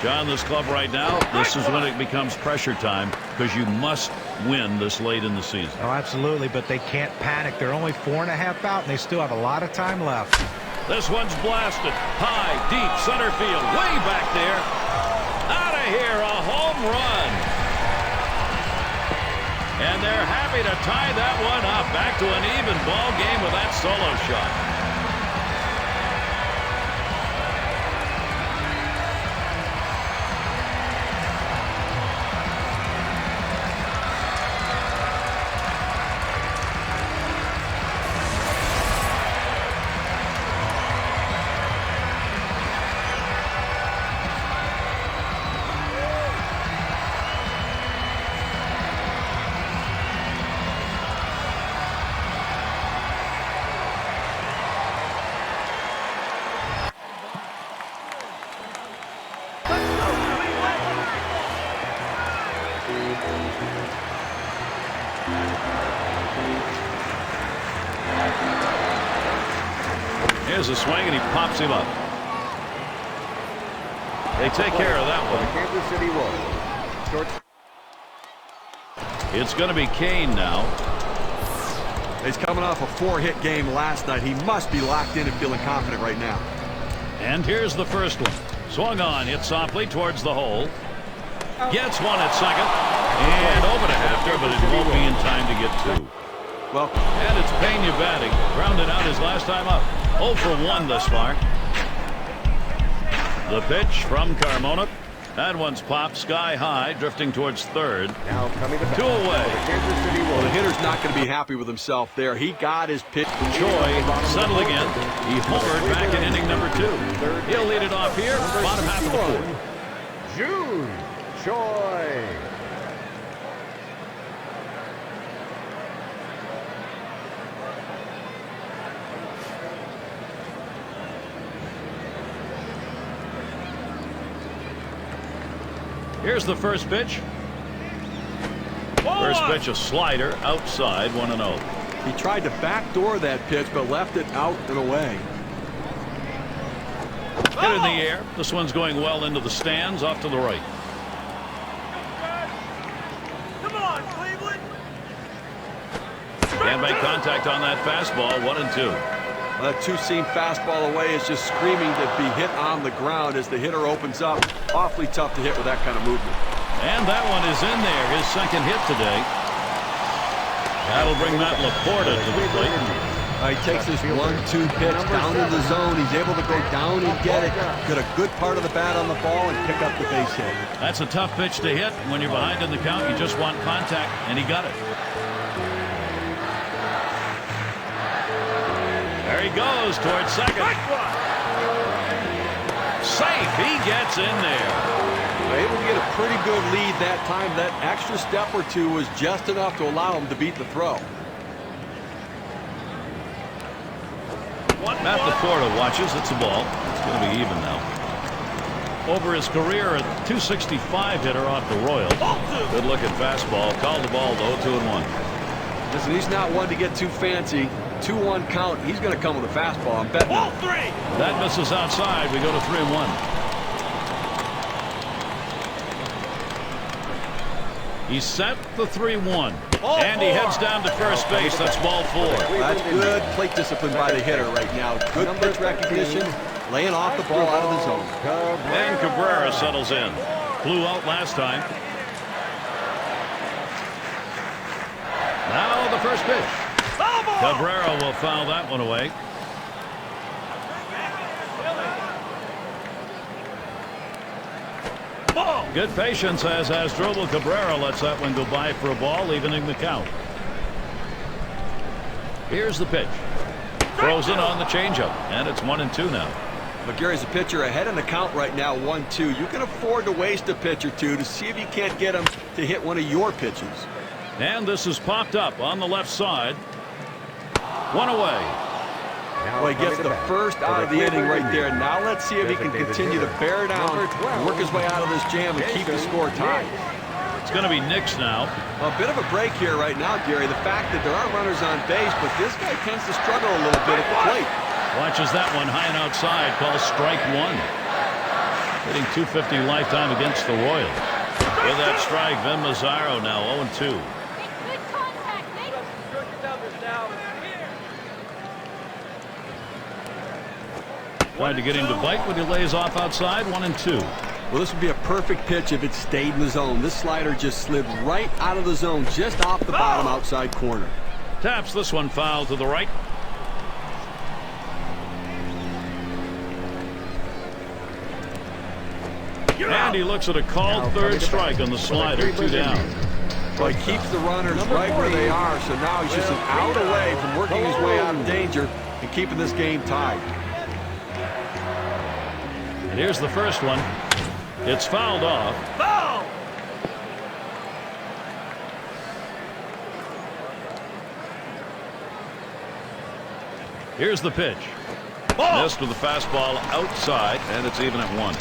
John, this club right now, this is when it becomes pressure time because you must win this late in the season. Oh, absolutely, but they can't panic. They're only 4.5 out, and they still have a lot of time left. This one's blasted. High, deep, center field. Way back there. Out of here, a home run. And they're happy to tie that one up. Back to an even ball game with that solo shot. Here's a swing, and he pops him up. They take care of that one. Kansas City Royals. It's going to be Kane now. He's coming off a 4-hit game last night. He must be locked in and feeling confident right now. And here's the first one. Swung on, hit softly towards the hole. Gets one at second. And over to Hafter, but it won't be in time to get 2. Well, and it's Pena batting. Grounded out his last time up. 0 for 1 thus far. The pitch from Carmona. That one's popped sky high, drifting towards third. Now coming to bat. 2 away. Kansas City Well, the Royals. hitter's not going to be happy with himself there. He got his pitch. Choi settling in. He homered back in inning number 2. He'll lead it off here, bottom half of the 4th. June Choi. Here's the first pitch. First pitch, a slider outside, 1-0. He tried to backdoor that pitch, but left it out and away. Hit in the air. This one's going well into the stands, off to the right. Come on, Cleveland! Can't make contact on that fastball, 1-2. That two-seam fastball away is just screaming to be hit on the ground as the hitter opens up. Awfully tough to hit with that kind of movement. And that one is in there, his second hit today. That'll bring Matt Laporta to the plate. He takes this 1-2 pitch down in the zone. He's able to go down and get it. Get a good part of the bat on the ball and pick up the base hit. That's a tough pitch to hit. When you're behind in the count, you just want contact, and he got it. There he goes towards second. Safe. He gets in there. Able to get a pretty good lead that time. That extra step or two was just enough to allow him to beat the throw. Matt Laporta watches. It's a ball. It's going to be even now. Over his career, a .265 hitter off the Royals. Good looking fastball. Called the ball though, 2-1. Listen, he's not one to get too fancy. 2-1 count. He's going to come with a fastball. I'm betting. Ball 3! That misses outside. We go to 3-1. He's set the 3-1. And he heads down to first base. That's ball 4. That's good plate discipline by the hitter right now. Good pitch recognition. Laying off the ball out of the zone. And Cabrera settles in. Flew out last time. Now the first pitch. Cabrera will foul that one away. Good patience as Asdrubal Cabrera lets that one go by for a ball, evening the count. Here's the pitch. Throws in on the changeup, and it's 1-2 now. But Gary's a pitcher ahead in the count right now, 1-2. You can afford to waste a pitch or two to see if you can't get him to hit one of your pitches. And this is popped up on the left side. 1 away. Well, he gets the first out of the inning right there. Now let's see if he can continue to bear down, work his way out of this jam, and keep the score tied. It's going to be Knicks now. A bit of a break here right now, Gary. The fact that there are runners on base, but this guy tends to struggle a little bit at the plate. Watches that one high and outside, calls strike 1. Hitting .250 lifetime against the Royals. With that strike, Vin Mazzaro now 0-2. Make good contact, Nick. Trying to get him to bite when he lays off outside, 1-2. Well, this would be a perfect pitch if it stayed in the zone. This slider just slid right out of the zone, just off the bottom outside corner. Taps this one foul to the right. And he looks at a called third strike on the slider, 2 down. Well, he keeps the runners right where they are, so now he's just an out away from working his way out of danger and keeping this game tied. And here's the first one. It's fouled off. Foul! Here's the pitch. Missed with the fastball outside, and it's even at 1.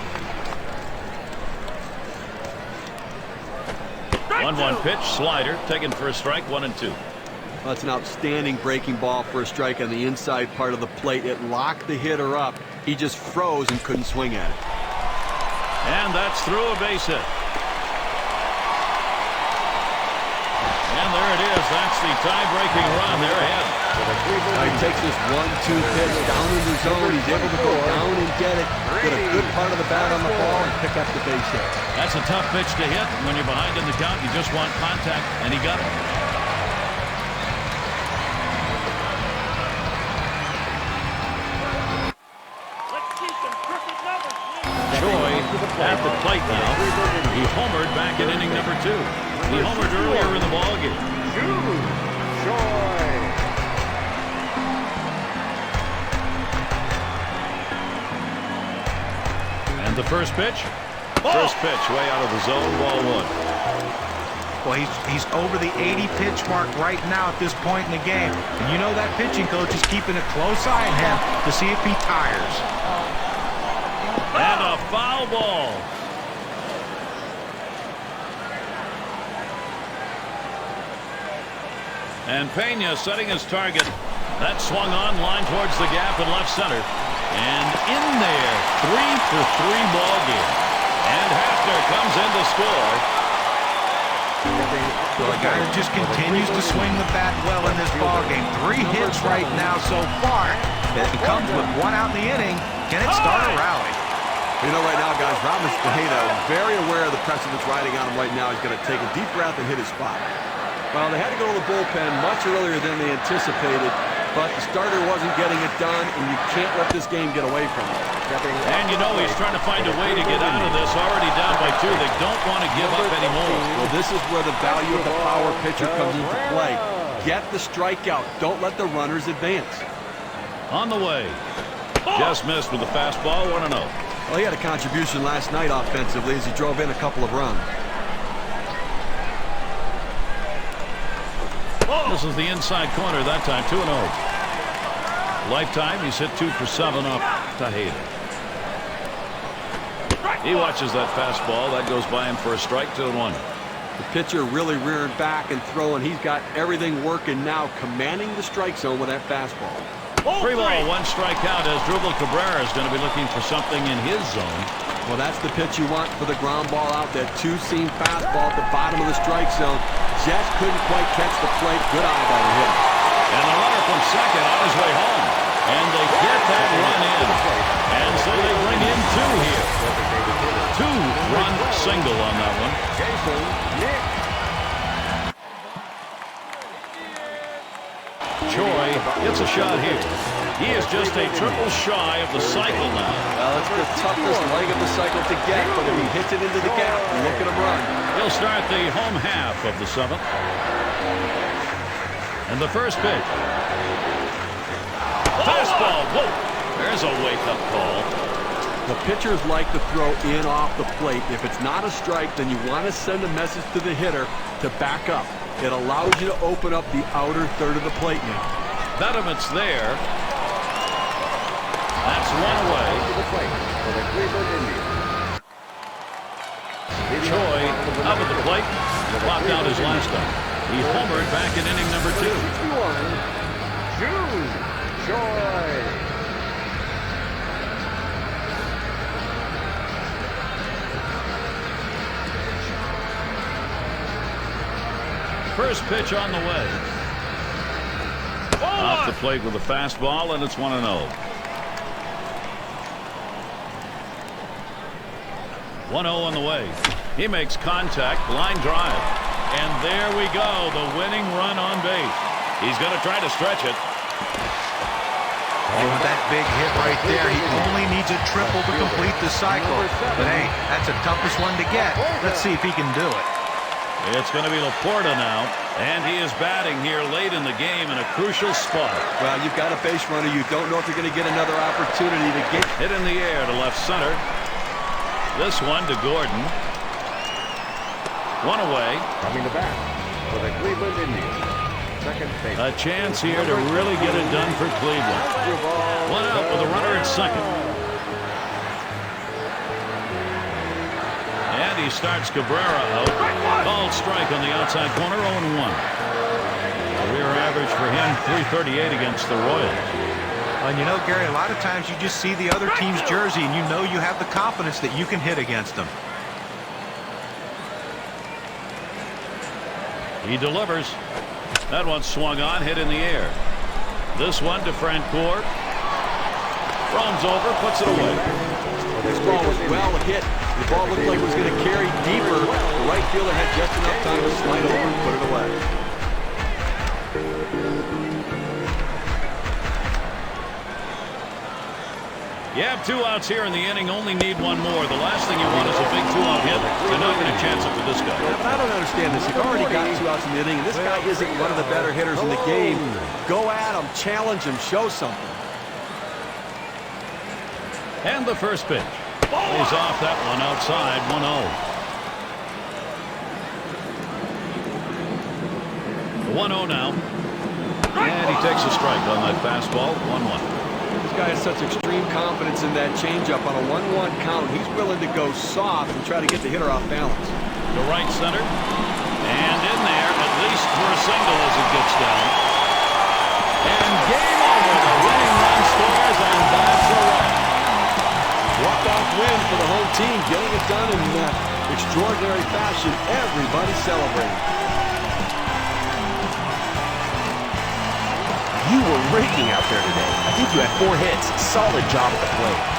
1-1 pitch, slider, taken for a strike, 1-2. That's an outstanding breaking ball for a strike on the inside part of the plate. It locked the hitter up. He just froze and couldn't swing at it. And that's through a base hit. And there it is. That's the tie-breaking run. They're ahead. He takes this 1-2 pitch down in the zone. He's able to go down and get it. Get a good part of the bat on the ball and pick up the base hit. That's a tough pitch to hit. When you're behind in the count, you just want contact, and he got it. Let's see some crooked numbers. Choi At the plate now, he homered back in inning number 2. He homered earlier in the ballgame. And the first pitch? First pitch way out of the zone, ball 1. Well, he's over the 80 pitch mark right now at this point in the game. And you know that pitching coach is keeping a close eye on him to see if he tires. And a foul ball. And Pena setting his target. That swung on, line towards the gap in left center. And in there, 3-for-3 ball game. And Hafner comes in to score. Well, a guy that just continues to swing the bat well in this ball game. 3 hits right now so far. It comes with 1 out in the inning. Can it start a rally? You know, right now, guys, Ramos Tejeda, very aware of the pressure that's riding on him right now. He's going to take a deep breath and hit his spot. Well, they had to go to the bullpen much earlier than they anticipated, but the starter wasn't getting it done, and you can't let this game get away from him. And you know he's trying to find a way to get out of this. Already down by 2. They don't want to give up anymore. Well, this is where the value of the power pitcher comes into play. Get the strikeout. Don't let the runners advance. On the way. Just missed with the fastball, 1-0. Well, he had a contribution last night offensively as he drove in a couple of runs. This is the inside corner that time, 2-0. Lifetime, he's hit 2 for 7 off Tejeda. He watches that fastball. That goes by him for a strike, 2-1. The pitcher really rearing back and throwing. He's got everything working now, commanding the strike zone with that fastball. 3 ball, 1 strikeout as Dribble Cabrera is going to be looking for something in his zone. Well, that's the pitch you want for the ground ball out. That 2-seam fastball at the bottom of the strike zone. Just couldn't quite catch the plate. Good eye by the hitter. And the runner from second on his way home. And they get that run in. And so they bring in 2 here. 2-run single on that one. Choi gets a shot here. He is just a triple shy of the cycle now. Well, it's the toughest leg of the cycle to get, but if he hits it into the gap, look at him run. He'll start the home half of the 7th. And the first pitch. Fastball. Whoa. There's a wake-up call. The pitchers like to throw in off the plate. If it's not a strike, then you want to send a message to the hitter to back up. It allows you to open up the outer third of the plate now. Betterment's there. That's 1 away. Choi up at the plate. Popped out his last time. He homered back in inning number 2. First pitch on the way. Off the plate with a fastball, and it's 1-0. 1-0 on the way. He makes contact, line drive. And there we go, the winning run on base. He's going to try to stretch it. Oh, with that big hit right there, he only needs a triple to complete the cycle. But hey, that's the toughest one to get. Let's see if he can do it. It's going to be Laporta now, and he is batting here late in the game in a crucial spot. Well, you've got a base runner. You don't know if you're going to get another opportunity to get hit in the air to left center. This one to Gordon. 1 away. Coming to bat for the Cleveland Indians. Second base. A chance here to really get it done for Cleveland. 1 out with a runner at second. And he starts Cabrera out. Called strike on the outside corner, 0-1. Career average for him, .338 against the Royals. And you know, Gary, a lot of times you just see the other team's jersey and you know you have the confidence that you can hit against them. He delivers. That one swung on, hit in the air. This one to Francoeur. Roams over, puts it away. This ball was well hit. The ball looked like it was going to carry deeper. The right fielder had just enough time to slide over and put it away. You have 2 outs here in the inning, only need 1 more. The last thing you want is a big 2-out hit. You're not going to chance it with this guy. Yeah, but I don't understand this. You've already got 2 outs in the inning, and this guy isn't one of the better hitters in the game. Go at him, challenge him, show something. And the first pitch. Lays off that one outside, 1-0. The 1-0 now. And he takes a strike on that fastball, 1-1. This guy has such extreme confidence in that changeup. On a 1-1 count, he's willing to go soft and try to get the hitter off balance. To right center. And in there, at least for a single as it gets down. And game over. The winning run scores, and that's a wrap. Walk-off win for the home team, getting it done in extraordinary fashion. Everybody celebrating. You were raking out there today. I think you had 4 hits. Solid job at the plate.